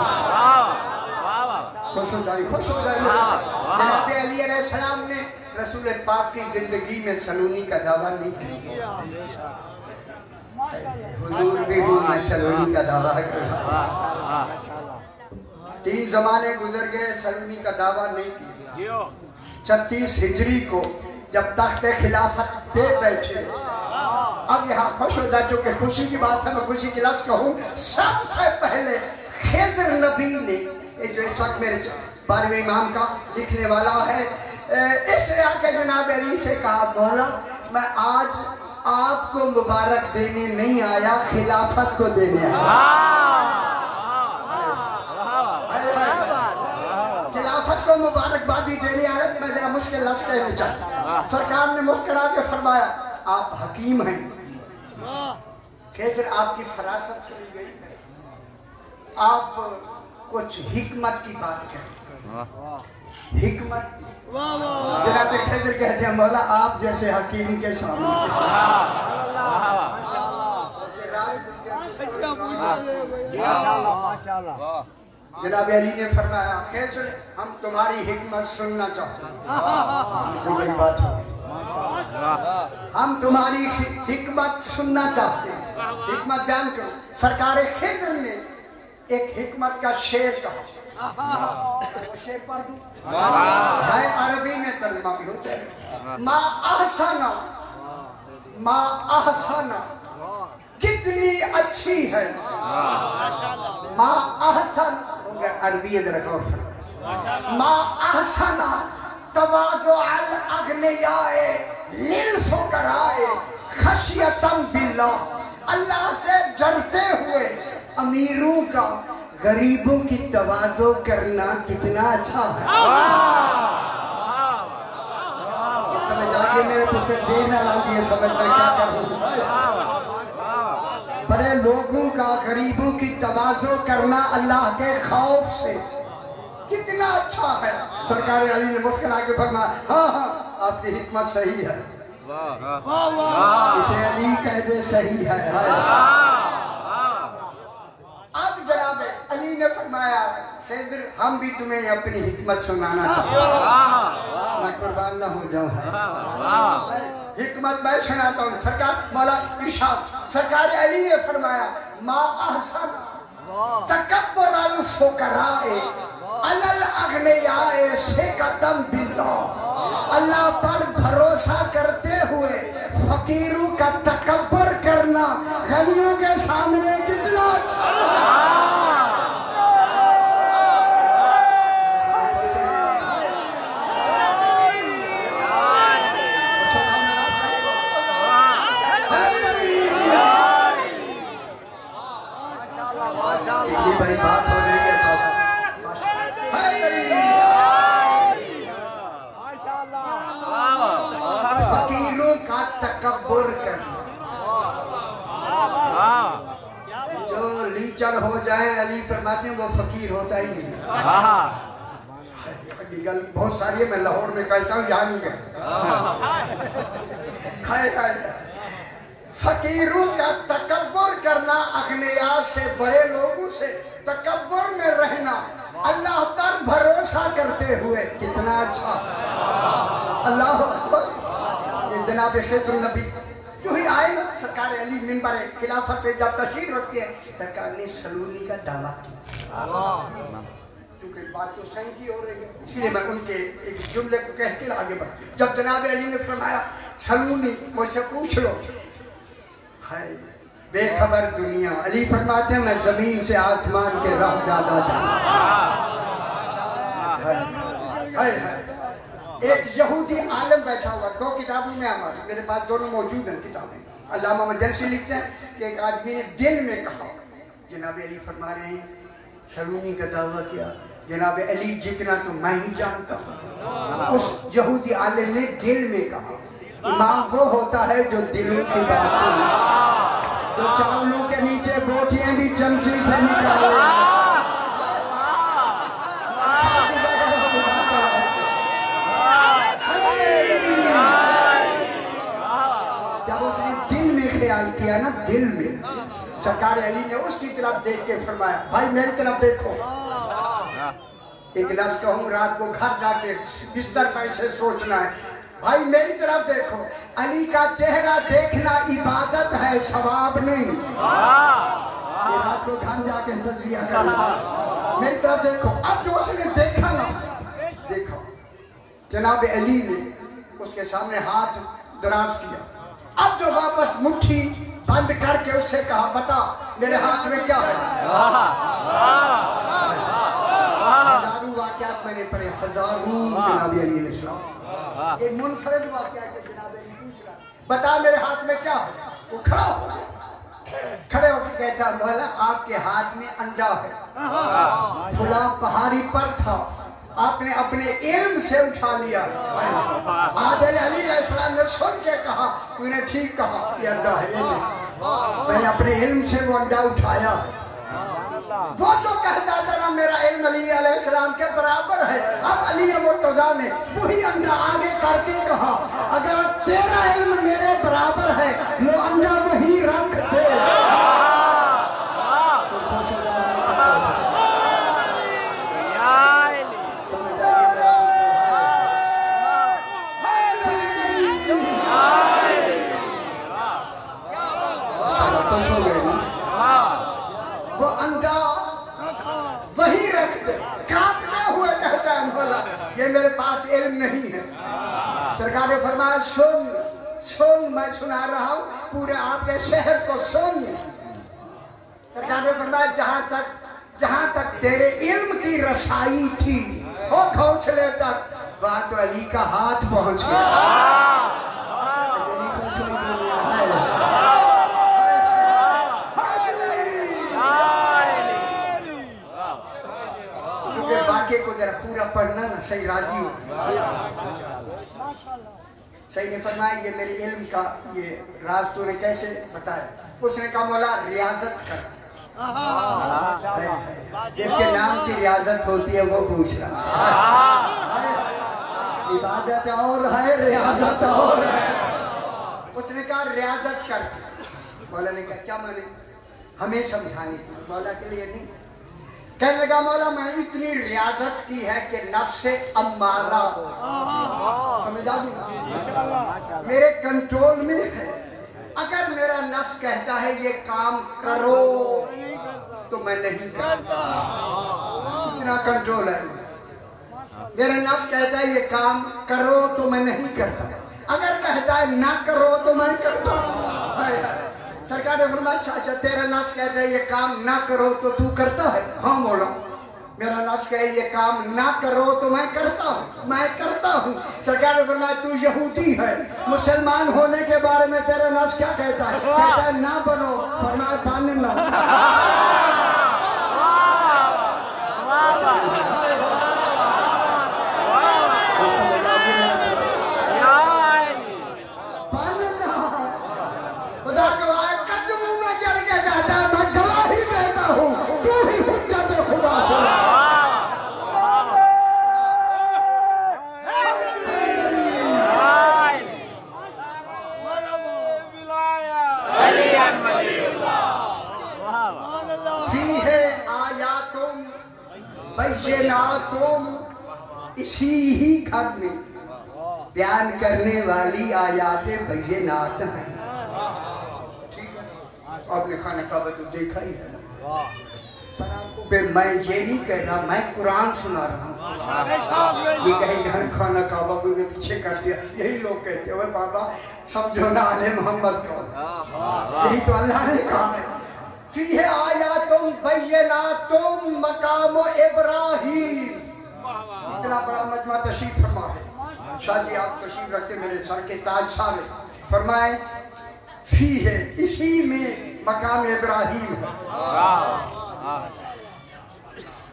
خوش ہو جائیے، خوش ہو جائیے۔ جناب علی علیہ السلام نے رسول پاک کی زندگی میں سلونی کا دعویٰ نہیں کیا، حضور بھی میں سلونی کا دعویٰ کرتا۔ 3 زمانے گزر گئے، سلونی کا دعویٰ نہیں کیا۔ 36 ہجری کو جب تخت خلافت پہ بیٹھے، اب یہاں خوش ہو جائے، جو کہ خوشی کی بات ہے، میں خوشی کی لفظ کہوں، سب سے پہلے خضر نبی نے، جو اس وقت میرے 12ویں امام کا لکھنے والا ہے، اس نے آ کے جناب علی سے کہا، مولا میں آج آپ کو مبارک دینے نہیں آیا، خلافت کو دینے آیا۔ خلافت کو کو مبارکبادی دینے آیا کہ میں ذرا مشکل لفظ کہنا چاہتا ہوں۔ سرکار نے مسکرا کے فرمایا آپ حکیم ہیں، خضر آپ کی فراست چلی گئی، آپ کچھ حکمت کی بات کریں۔ حکمت جناب خضر کہتے ہیں مولا آپ جیسے حکیم کے سامنے جناب علی نے فرمایا خضر ہم تمہاری حکمت سننا چاہتے ہیں، ہم تمہاری حکمت سننا چاہتے ہیں، حکمت بیان کرو۔ سرکار خضر نے ایک حکمت کا شعر کہا، شعر پڑھ دوں، عربی میں ترجمہ بھی ہوتا ہے۔ ما احسنا، ما احسنا، کتنی اچھی ہے، ما احسنا، عربی ذرا غور کرو، ما احسنا تواضع الاغنیاء للفقراء خشیۃ باللہ، اللہ سے ڈرتے ہوئے امیروں کا غریبوں کی تواضع کرنا کتنا اچھا ہے۔ سمجھ آگے میرے پتر دیر نہ لگی ہے، سمجھ میں کیا کروں، بڑے لوگوں کا غریبوں کی تواضع کرنا اللہ کے خوف سے کتنا اچھا ہے۔ سرکار علی نے مسکرا کے فرمایا ہاں ہاں آپ کی حکمت صحیح ہے، اسے علی کہہ دے صحیح ہے۔ اب جناب علی نے فرمایا خضر ہم بھی تمہیں اپنی حکمت سنانا چاہتے ہیں، میں قربان نہ ہو جاؤں، حکمت میں سناتا ہوں۔ سرکار مولا ارشاد، سرکار علی نے فرمایا ما احسن تکبر الفقراء علی الاغنیاء ثقۃ باللہ، اللہ پر بھروسہ کرتے ہوئے فقیروں کا تکبر کرنا غنیوں کے سامنے کتنا اچھا ہے۔ بڑی بات ہو رہی ہے، فقیروں کا تکبر کرنا، جو لیچر ہو جائیں علی فرماتے ہیں وہ فقیر ہوتا ہی نہیں۔ گل بہت ساری ہے، میں لاہور میں کہتا ہوں یہاں نہیں گیا۔ فقیروں کا تکبر کرنا، اغنیاء سے بڑے لوگوں سے تکبر میں رہنا، اللہ پر بھروسہ کرتے ہوئے کتنا اچھا۔ اللہ اکبر۔ یہ جناب خضر النبی جو ہی آئے نا، سرکار علی منبر خلافت پہ جب تشریف رکھتے ہیں، سرکار نے سلونی کا دعویٰ کیا، کیونکہ بات تو صحیح کی ہو رہی ہے، اس لیے میں ان کے ایک جملے کو کہہ کے آگے بڑھا۔ جب جناب علی نے فرمایا سلونی مجھ سے پوچھ لو، بے خبر دنیا، علی فرماتے ہیں میں زمین سے آسمان کے راہ زیادہ جاتا۔ ایک یہودی عالم بیٹھا ہوا، دو کتابوں میں ہمارے میرے پاس دونوں موجود ہیں کتابیں، علامہ مجلسی لکھتے ہیں کہ ایک آدمی نے دل میں کہا، جناب علی فرما رہے ہیں سلونی کا دعویٰ کیا، جناب علی جتنا تو میں ہی جانتا ہوں۔ اس یہودی عالم نے دل میں کہا، امام وہ ہوتا ہے جو دلوں کی بات سنے، جو چاولوں کے نیچے بوٹیاں بھی چمچی سے نکالے۔ جب اس نے دل میں خیال کیا نا، دل میں، سرکار علی نے اس کی طرف دیکھ کے فرمایا بھائی میری طرف دیکھو، ایک لفظ کہوں رات کو گھر جا کے بستر پر اسے سوچنا ہے، بھائی میری طرف دیکھو، علی کا چہرہ دیکھنا عبادت ہے، ثواب نہیں۔ یہ رات کو گھر جا کے تجزیہ کرنا، میری طرف دیکھو۔ اب جو اس نے دیکھا نا، دیکھو جناب علی نے اس کے سامنے ہاتھ دراز کیا، اب جو واپس مٹھی بند کر کے اس سے کہا بتا میرے ہاتھ میں کیا ہے۔ ہزاروں واقعات میں نے پڑھے، ہزاروں جناب علی علیہ السلام، ایک منفرد واقعہ کہ جناب علی پوچھ رہا بتا میرے ہاتھ میں کیا ہے، وہ کھڑا ہو گیا، کھڑے ہو کے کہتا مولا آپ کے ہاتھ میں انڈا ہے، فلاں پہاڑی پر تھا، आपने अपने इल्म से उठा लिया। आदिल अली अलैहिस्सलाम ने सुन के कहा, तूने ठीक कहा, ये अंडा है, ये नहीं। मैंने अपने इल्म से वो अंडा उठाया। वो जो कहता था ना मेरा इल्म अली अलैहिस्सलाम के बराबर है, अब अली मुर्तज़ा ने वही अंडा आगे करके कहा, अगर तेरा इल्म मेरे बराबर है, वो अंडा वही रख दे। वो अंडा वही रख दे। कांपते हुए कहता है मौला, ये मेरे पास इल्म नहीं है। सरकार ने फरमाया, सुन सुन, मैं सुना रहा हूँ, पूरे आपके शहर को सुन। सरकार ने फरमाया, जहां तक तेरे इल्म की रसाई थी, वो घोंसले तक, वहां तो अली का हाथ पहुंच गया। वाक्य को जरा पूरा पढ़ना ना, सही राजी हो। सही ने फरमाया, ये मेरे इल्म का ये राज तूने कैसे बताया? उसने कहा, मौला रियाजत कर। जिसके नाम की रियाजत होती है वो पूछ रहा। इबादत और है, रियाजत और है। उसने कहा रियाजत कर। मौला ने कहा, क्या माने? हमें समझाने की, मौला के लिए नहीं। कहने लगा, मौला मैंने इतनी रियाजत की है कि नफ्स से अम्मारा, समझ आ गई, मेरे कंट्रोल में है। अगर मेरा नफ्स कहता है ये काम करो तो मैं नहीं करता। इतना कंट्रोल है। मेरा नफ्स कहता है ये काम करो तो मैं नहीं करता। अगर कहता है ना करो तो मैं करता। सरकार ने फरमाया, अच्छा तेरा नफ्स कहता है ये काम ना करो तो तू करता है? हाँ मौला, मेरा नफ्स कहे ये काम ना करो तो मैं करता हूँ, मैं करता हूँ। सरकार ने फरमाया, तू यहूदी है, मुसलमान होने के बारे में तेरा नफ्स क्या कहता है? कहता है ना बनो। फरमाया, बनना। इसी ही घर में बयान करने वाली आयातें बय्यिनात हैं। ठीक है, आपने खाना काबा तो देखा ही है। पर मैं ये नहीं कह रहा, मैं कुरान सुना रहा हूँ। ये कहेंगे हम खाना काबा को पीछे कर दिया, यही लोग कहते हैं बाबा समझो ना आले मोहम्मद को, यही तो अल्लाह ने कहा है। फीहे आयातुम बय्यिनातुम मकाम इब्राहीम। इतना बड़ा मजमा तशरीफ फरमा है। शाह जी आप तशरीफ रखते मेरे सर के ताज सारे। फरमाए फी है, इसी में मकाम इब्राहीम है।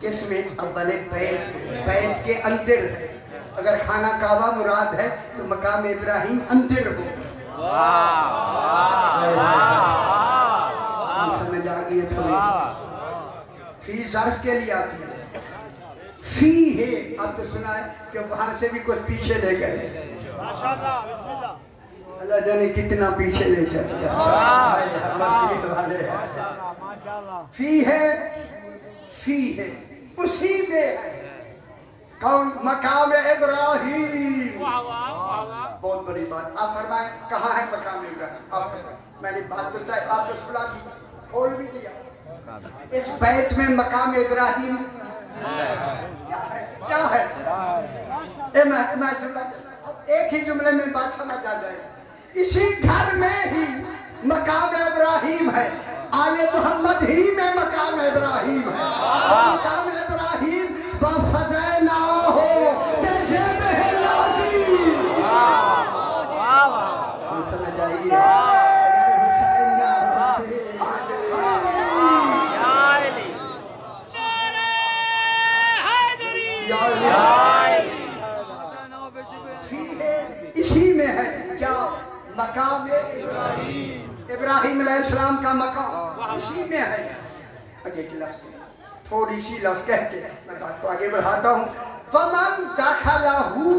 इसमें अव्वले बैत के अंदर है। अगर खाना काबा मुराद है तो मकाम इब्राहीम अंदर हो। समझ आ गई थोड़ी। फी ज़र्फ के लिए आती है। फी है, अब तो सुना है कि वहां से भी कुछ पीछे ले गए। अल्लाह जाने कितना पीछे ले जाते हैं। फी है, उसी में कौन? मकाम इब्राहीम। बहुत बड़ी बात। आप फरमाए कहाँ है मकाम इब्राहीम? आप फरमाए, मैंने बात तो तय आप तो सुना दी, खोल भी दिया। इस बैत में मकाम इब्राहीम क्या है? एक ही जुमले में बात समझ आ जाए। इसी घर में ही मकाम इब्राहीम है। आले मोहम्मद ही में मकाम इब्राहीम है। मकाम इब्राहीम वफदैना हो समझ आइए। Yeah. मकाम इब्राहिम अलैहिस्सलाम का मकाम इसी में है। आगे की लफ्ज़ थोड़ी सी लफ्ज़ कह के मैं बात को आगे बढ़ाता हूँ। फमन दखलहू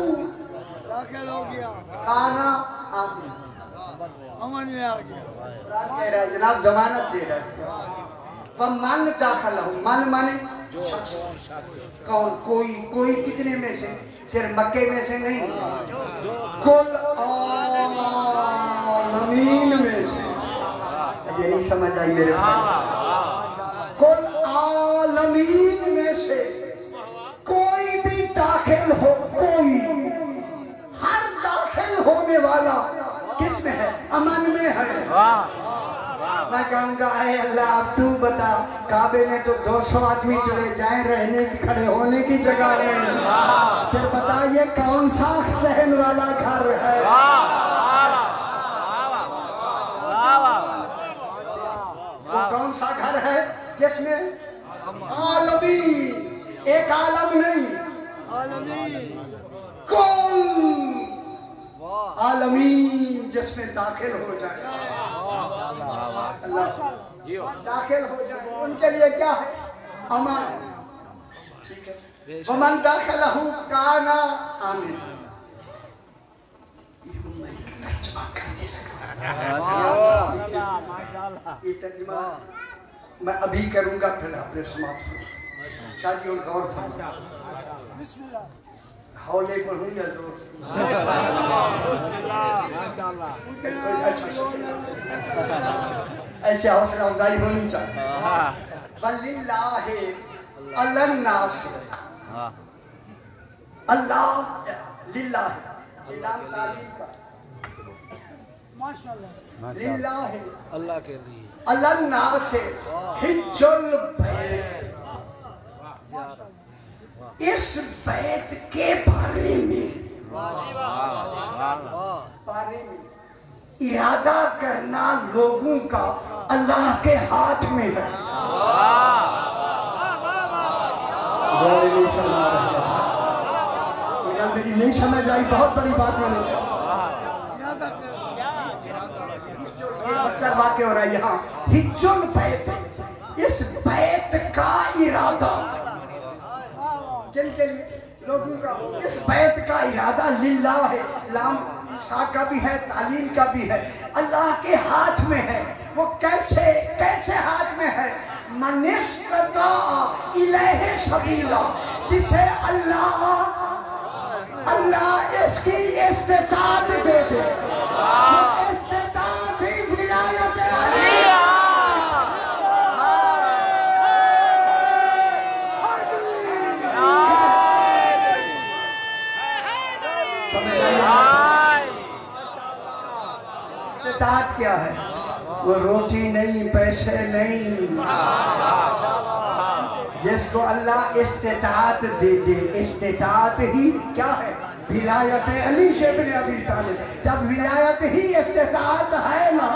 दाखिल हो गया, खाना आमीन। अमन में आ गया। कह रहा है जनाब जमानत दे रहा है। फमन दखलहू मन माने कौन, कोई कितने में से, सिर्फ मक्के में से नहीं, कुल आलमीन में से। ये नहीं समझ आई मेरे भाई। कुल आलमीन में से कोई भी दाखिल हो, कोई हर दाखिल होने वाला किस में है? अमन में है। मैं कहूँगा ऐ अल्लाह अब तू बता, काबे में तो 200 आदमी चले जाएं, रहने की खड़े होने की जगह नहीं, फिर बता ये कौन सा सहन वाला घर है? वो कौन सा घर है जिसमें आलमी, एक आलम नहीं, कौन आलमीन जिसमें दाखिल हो जाए, अल्लाह दाखिल हो जाए, उनके लिए क्या है? अमन। ठीक है। वमन दाखिलहू काना आमीन। तर्जुमा करने लगा। ये तर्जुमा मैं अभी करूंगा, फिर आपने समाप्त करो। शादी उनका और हौले पर हूँ या जोर से? ऐसे हौसला अफजाई होनी चाहिए। वलिल्लाहि अलन्नास, अल्लाह लिल्लाहि, लिल्लाह तालीम का, माशाअल्लाह, लिल्लाहि अल्लाह के लिए अलन्नास हिज्जुल बैत। इस बैत के बारे में इरादा करना लोगों का अल्लाह के हाथ में है। मेरी नहीं समझ आई, बहुत बड़ी बात मैंने वाक्य हो रहा है यहाँ। हिज्जुल बैत, इस बैत का इरादा किन के लिए? लोगों का। इस बैत का इरादा लिल्लाह है, लाम शाह का भी है, तालील का भी है, अल्लाह के हाथ में है। वो कैसे कैसे हाथ में है? मनिस्तता इलैहि सबीला, जिसे अल्लाह इसकी इस्तिताअत दे दे। वो इस्तिताअत ही विलायत है। इस्तिताअत क्या है? वो रोटी नहीं, पैसे नहीं, जिसको अल्लाह इस्तिताअत दे दे। इस्तिताअत ही क्या है? विलायत अली से इब्न अबी तालिब। जब विलायत ही इस्तिताअत है ना,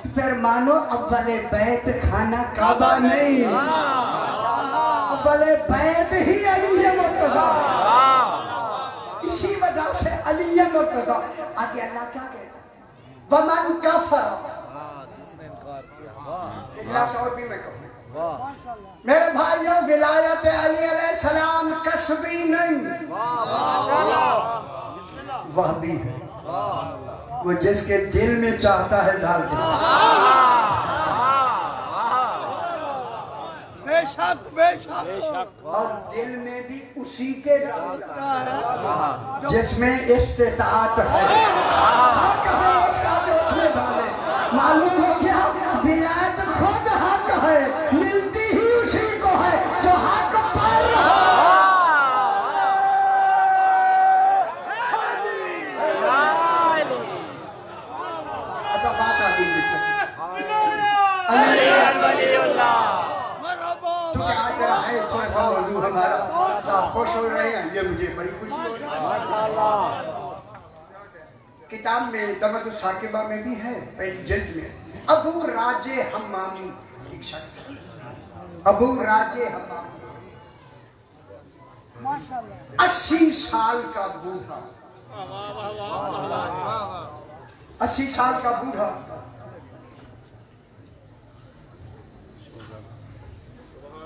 तो फिर मानो अव्वले बैत खाना काबा नहीं, अव्वले बैत ही अली मुर्तज़ा। इसी वजह से अली मुर्तज़ा। आगे अल्लाह क्या कहता है? वमन कफर, और भी मैं कहूँ मेरे भाइयों, विलायत अली अलैहिस्सलाम कसबी नहीं, वह भी है। वो जिसके दिल में चाहता है डाल दे। बेशक बेशक। और दिल में भी उसी के डालता है जिसमें इस्तिताअत है। हक है उसमें डाले। मालूम हो गया, विलायत खुद हक है, मिलती ही उसी को है जो हक पर हो। अच्छा बात आ गई थोड़ा सा मौजू हमारा, आप खुश हो रहे हैं, ये मुझे बड़ी खुशी हो रही है। किताब में दमत साकिबा में भी है, पहली जल्द में। अबू राजे हम्मामी, एक शख्स, अबू राजे हम्मामी, 80 साल का बूढ़ा, 80 साल का बूढ़ा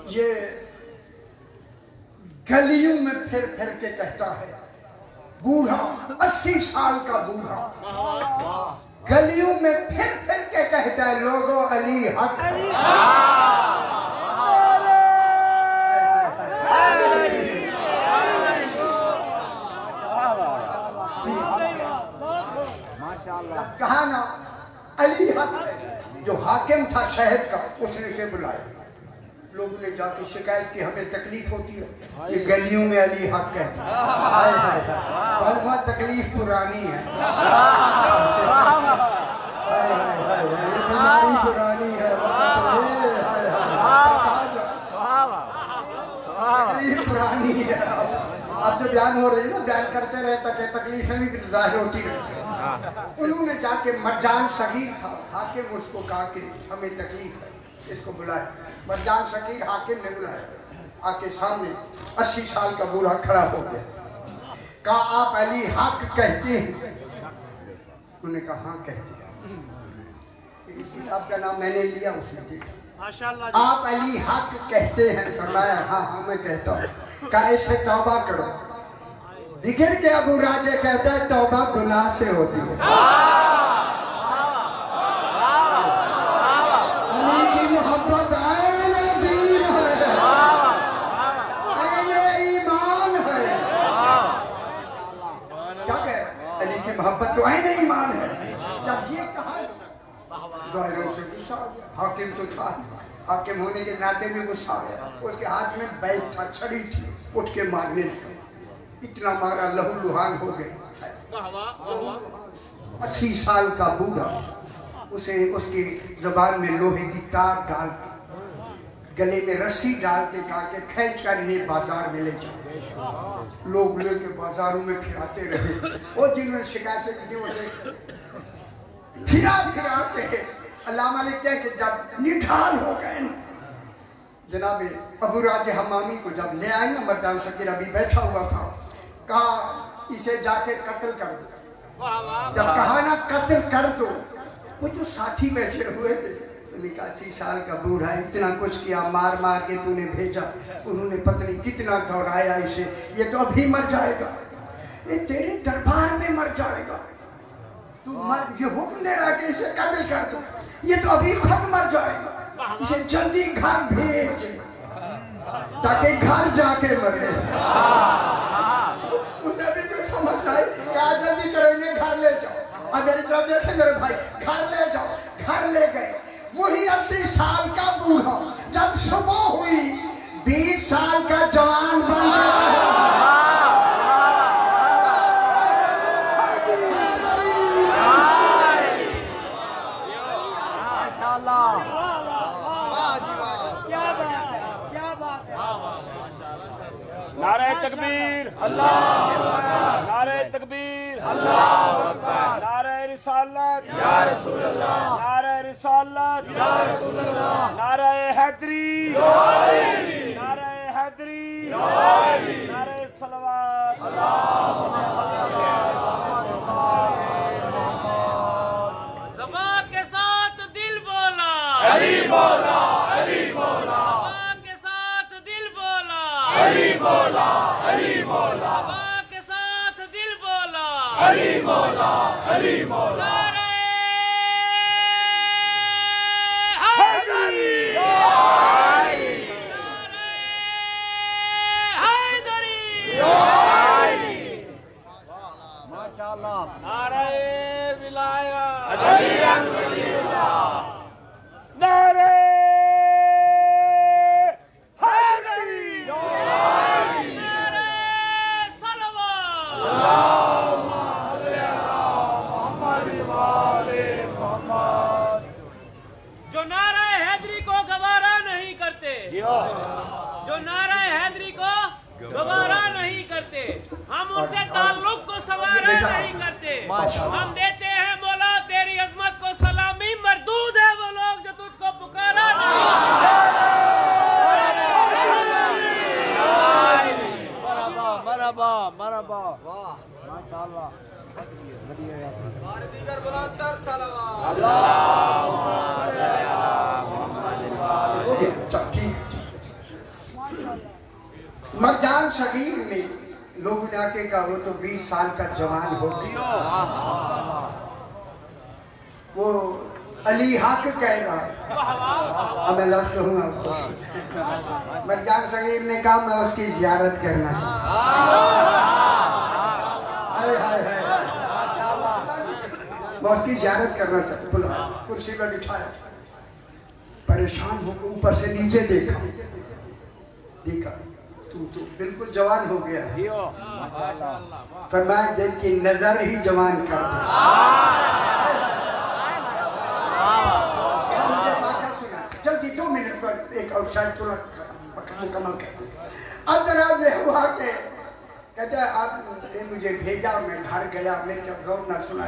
ये गलियों में फिर फिर के कहता है, बूढ़ा 80 साल का बूढ़ा गलियों में फिर फिर के कहता है, लोगों अली हक कहा ना अली हक जो हाकिम था शहर का, उसने इसे बुलाया। लोगों ने जाके शिकायत की हमें तकलीफ होती है, ये गलियों में अली हक कहता है। बहुत तकलीफ पुरानी है, ये बीमारी पुरानी है, तकलीफ पुरानी है। अब जो बयान हो रही है ना, बयान करते रहे ताकि तकलीफें भी जाहिर होती रहे। उन्होंने जाके मरजान सगीर था हाकिम, उसको कहा कि हमें तकलीफ है, इसको बुलाए। मरजान सगीर हाकिम ने बुलाया, आके सामने 80 साल का बूढ़ा खड़ा हो गया। कहा आप अली हक कहते हैं? उन्होंने कहा हाँ कहते हैं। इस किताब का नाम मैंने लिया, उसने देखा आप अली हक कहते हैं? फरमाया हाँ हाँ मैं कहता हूँ। कहा इससे तौबा करो। बिगड़ के अबू राजे कहता है तौबा गुनाह से होती है। अली की मोहब्बत ऐन दीन है, ऐन ईमान है। क्या कह अली की मोहब्बत तो ऐन ईमान है। जब ये कहा ज़ाहिरों से गुस्सा आ गया। हाकिम तो था, हाकिम होने के नाते भी गुस्सा आ गया। उसके हाथ में बैठ था, छड़ी थी, उठ के मारने लगा। इतना मारा लहू लुहान हो गए। 80 साल का बूढ़ा उसे उसकी जबान में लोहे की तार डाल के, गले में रस्सी डाल के कहा के खींच कर इन्हें बाजार में ले जाओ। लोग लेके बाजारों में फिराते रहे। वो जिन्होंने शिकायतें की वो फिराते हैं। अल्लामा लिखते हैं कि जब निढाल हो गए ना, जनाब अबू राजे हमामी को जब ले आए ना, मरजान सकीर अभी बैठा हुआ था, कहा इसे जाके कत्ल कर दो। जब कहा ना कत्ल कर दो, वो जो साथी बैठे हुए थे, 80 साल का बूढ़ा इतना कुछ किया, मार मार के तूने भेजा, उन्होंने पत्नी कितना दौड़ाया इसे, ये तो अभी मर जाएगा, ये तेरे दरबार में मर जाएगा, तू ये हुक्म दे रहा कि इसे कत्ल कर दो, ये तो अभी खुद मर जाएगा, इसे जल्दी घर भेज ताकि घर जाके मरे। उसे भी कोई समझता है क्या जल्दी करो, इन्हें घर ले जाओ। अगर इतना देखे मेरे भाई, घर ले जाओ। घर ले गए। वही 80 साल का बूढ़ा जब सुबह हुई 20 साल का जवान बन गया। नारे तकबीर अल्लाह, नारे तकबीर अल्लाह, नारे रिसालत या रसूल अल्लाह, नारे रिसालत या रसूल अल्लाह, नारे हैदरी नारे हैदरी नारे सलवात ज़बान के साथ दिल बोला, अली बोला, अली बोला, ज़बान के साथ दिल बोला, अली बोला, अली बोला, ज़बान के साथ दिल बोला, अली बोला, अली बोला। नारे हैदरी, नारे हैदरी, माशाअल्लाह। नारे विलायत, नारे हैदरी, नारे सलवात, जो नारा हैदरी को गवारा नहीं करते, जो नारा हैदरी को गवारा नहीं करते, हम उनसे ताल्लुक को सवारा नहीं करते, हम देते हैं मौला तेरी अजमत को सलामी, मरदूद है वो लोग जो तुझको पुकारा नहीं। मरहबा मरहबा, वाह माशाअल्लाह। मरजान सगीर में लोग जाके कहा वो तो 20 साल का जवान हो गया। वो अली हक कह रहा है, अब मैं लफ्ज़ कहूँगा। मरजान सगीर ने कहा मैं उसकी ज़ियारत करना चाहता, मैं उसकी ज़ियारत करना चाहता। बुला कुर्सी पर बिठाया, परेशान होकर ऊपर से नीचे देखा, तू तो बिल्कुल जवान हो गया। फरमाया जिनकी नजर ही जवान कर दे। जल्दी 2 मिनट पर एक और शायद तुरंत मुकम्मल कर दे। अब जनाब ने हुआ के कहते हैं आपने मुझे भेजा, मैं घर गया, मैं जब गौर न सुना,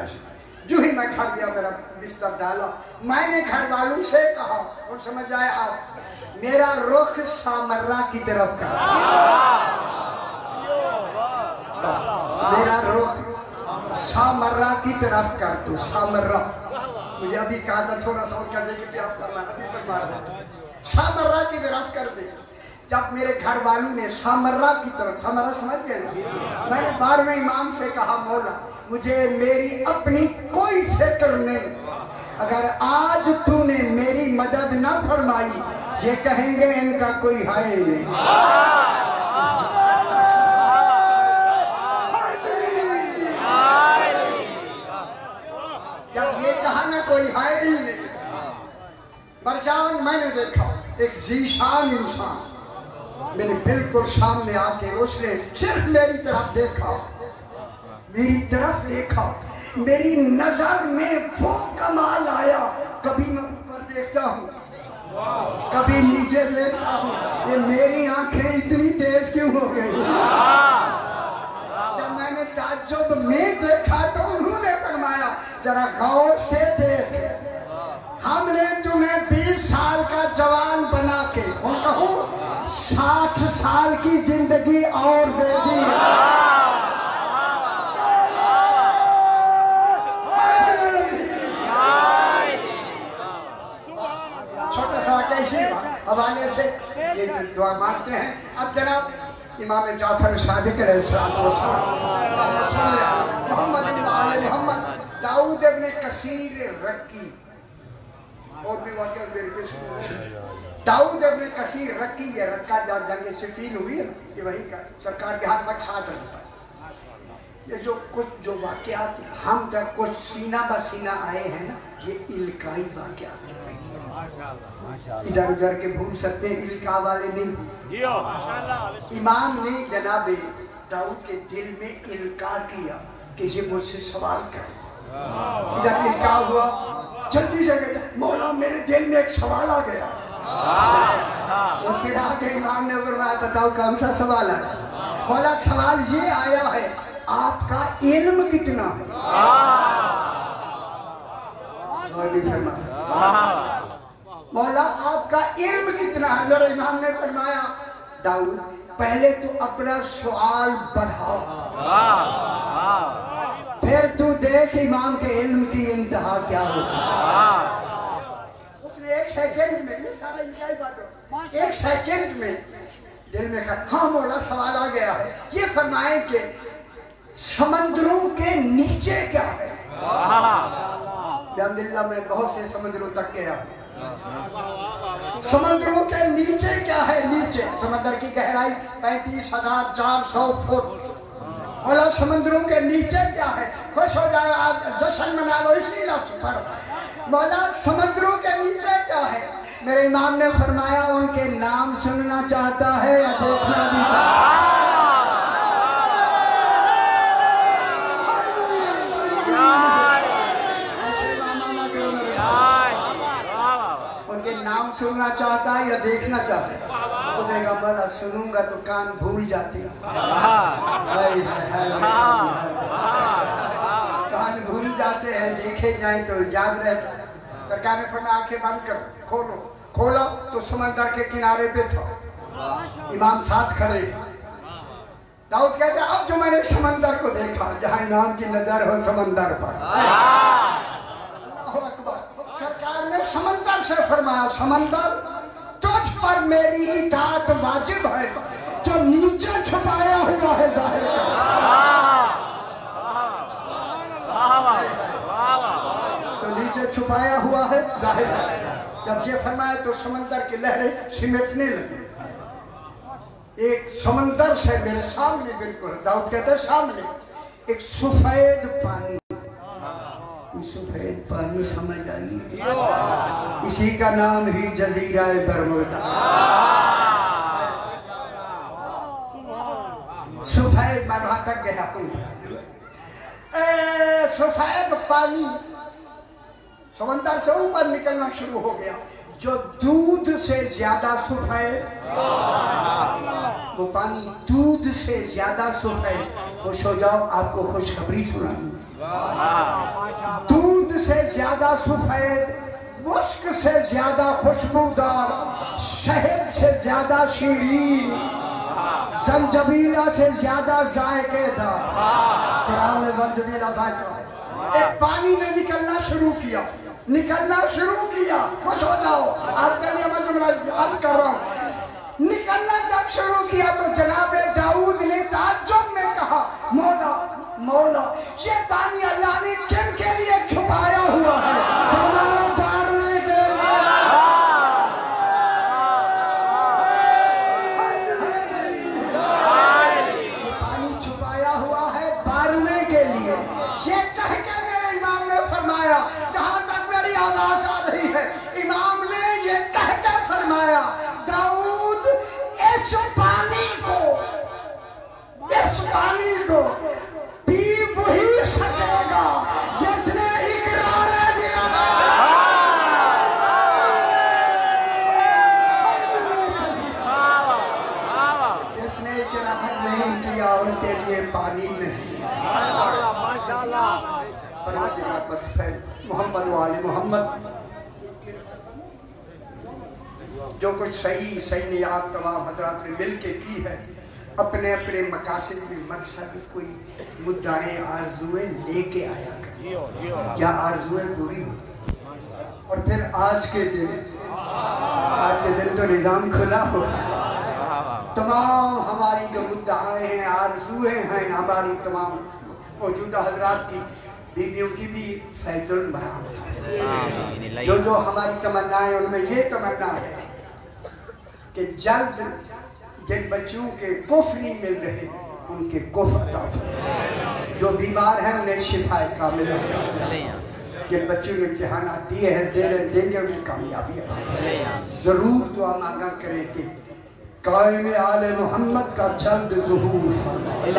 जो ही मैं घर गया मेरा बिस्तर डाला, मैंने घर वालों से कहा और समझ आए आप मेरा रुख सामर्रा की तरफ कर, मेरा रुख सामर्रा की तरफ कर, तू सामर्रा। मुझे अभी कहा था थोड़ा सा और कैसे कि प्यार करना, अभी पर मार दे, सामर्रा की तरफ कर दे। जब मेरे घर वालों ने सामर्रा की तरफ, सामर्रा समझ गए ना, मैंने 12वें इमाम से कहा मौला मुझे मेरी अपनी कोई फिक्र नहीं, अगर आज तूने मेरी मदद ना फरमाई ये कहेंगे इनका कोई है नहीं। जब ये कहा ना कोई है ही नहीं, मरजान मैंने देखा एक जीशान इंसान मेरे बिल्कुल सामने आके उसने सिर्फ मेरी तरफ देखा, मेरी नजर में वो कमाल आया। कभी मैं ऊपर देखता हूँ, कभी नीचे देखता हूँ, ये मेरी आंखें इतनी तेज क्यों हो गई? जब मैंने ताज्जुब में देखा तो उन्होंने फरमाया जरा गौर से देख, हमने तुम्हें 20 साल का जवान बना के और कहूँ 60 साल की जिंदगी और दे दी। हवाले से ये दुआ मांगते हैं। अब जनाब इमाम जाफर सादिक मोहम्मद दाऊद इब्न कसीर रक्की, और भी वाक़या दाऊद इब्न कसीर रक्की, ये रक्का जंग सिफीन हुई है, ये वही का सरकार के हाथ मकसाद रहता है। ये जो कुछ जो वाक़यात हम तक कुछ सीना बसीना आए हैं ना, ये इल्काई वाक़यात इधर उधर के भूल सकते हैं, इल्का वाले नहीं। इमाम ने जनाबे दाऊद के दिल में इल्का किया कि ये मुझसे सवाल करे। इधर इल्का हुआ, जल्दी से कहता मौला मेरे दिल में एक सवाल आ गया। उसके बाद इमाम ने फरमाया बताओ कौन सा सवाल है? मौला सवाल ये आया है आपका इल्म कितना है? मौला आपका इल्म कितना है? मेरे इमाम ने फरमाया दाऊद पहले तू अपना सवाल बढ़ाओ, फिर तू देख इमाम के इल्म की इंतहा क्या होती है। उसने 1 सेकंड में, ये सारा इनकी बात है, 1 सेकंड में दिल में कहा हाँ मौला सवाल आ गया है। ये फरमाए कि समंदरों के नीचे क्या है? अल्हम्दुलिल्लाह मैं बहुत से समंदरों तक गया। समंदरों के नीचे क्या है? नीचे समंदर की गहराई 35,400 फुट। बोला समंदरों के नीचे क्या है? खुश हो जाए आज जश्न मना लो इसी लफ्ज़ पर। बोला समंदरों के नीचे क्या है? मेरे इमाम ने फरमाया उनके नाम सुनना चाहता है या देखना भी चाहता है? नाम सुनना चाहता है या देखना चाहता है? उसने कहा बड़ा सुनूंगा तो कान भूल जाते हैं। कान भूल जाते हैं, देखे जाए तो याद रहता। सरकार ने फरमाया आंखें बंद करो, खोलो। खोला तो समंदर के किनारे पे था, इमाम साथ खड़े। दाऊद कहता है अब जो मैंने समंदर को देखा, जहाँ इमाम की नजर हो समंदर पर, अल्लाहु अकबर, समंदर से फरमाया समंदर तुझ पर मेरी इताअत वाजिब है, जो नीचे छुपाया हुआ है जाहिर तो नीचे छुपाया हुआ है जाहिर है। जब ये फरमाया तो समंदर की लहरें सिमटने लगी। एक समंदर से मेरे सामने, बिल्कुल दाऊद कहते हैं सामने, एक सफेद पानी, सफेद पानी समझ आई, इसी का नाम ही जजीरा बरमुदा। सफेद मैं वहां तक गया हूं। सफेद पानी समंदर से ऊपर निकलना शुरू हो गया, जो दूध से ज्यादा सफेद, वो पानी दूध से ज्यादा सफेद। खुश हो जाओ, आपको खुशखबरी सुनाऊं। दूध से ज्यादा सफेद, मुश्क से ज्यादा खुशबूदार, शहद से ज्यादा शीरीन, संजबीला से ज्यादा जायकेदार। कुरान में संजबीला जायका। एक पानी ने निकलना शुरू किया, निकलना शुरू किया। खुश हो जाओ, आपके लिए मैं अर्ज कर रहा हूं। निकलना जब शुरू किया तो जनाब दाऊद ने ताज्जुब में कहा, मौला मौला, ये पानी अल्लाह ने किन के लिए छुपाया हुआ है? हमारा पारने के लिए पानी छुपाया हुआ है, पारने के लिए। ये कह के मेरे इमाम ने फरमाया, जहां तक मेरी आवाज आ रही है, इमाम ने ये कह के फरमाया, दाऊद इस पानी को पी वही सकेगा जिसने इकरार दिया। जिसने इकरार नहीं किया उसके लिए पानी नहीं। मोहम्मद वाले मोहम्मद, जो कुछ सही नियात तमाम हजरात ने मिल के की है, अपने अपने मकासद में मकसद कोई मुद्दाएं आरजुएं लेके आया कर, या आरजुएं पूरी हो। और फिर आज के दिन तो निजाम खुला हो, तमाम हमारी जो मुद्दाएं हैं, आरजुएं हैं, हमारी तमाम मौजूदा हजरात की बीवियों की भी फैजुल मराम, जो हमारी तमन्नाएं, उनमें ये तमन्ना है कि जल्द जिन बच्चों के कुफ नहीं मिल रहे उनके कुफ अता फरमाए, जो बीमार हैं उन्हें शिफाए कामिल, जिन बच्चों ने इम्तिहानात दिए हैं, देंगे उन्हें कामयाबी जरूर। दुआ मांगा करें कि कायम आले मोहम्मद का जल्द ज़ुहूर फरमाए।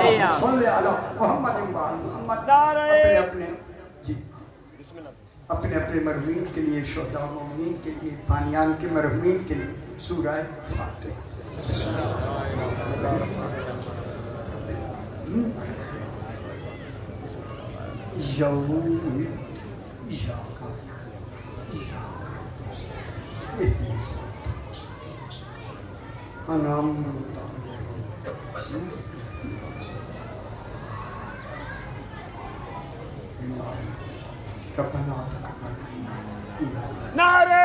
अपने अपने मरहूमीन के लिए, शुहदा मोमिनीन के लिए, पानियान के मरहूमीन के लिए सूरह फातिहा। नारे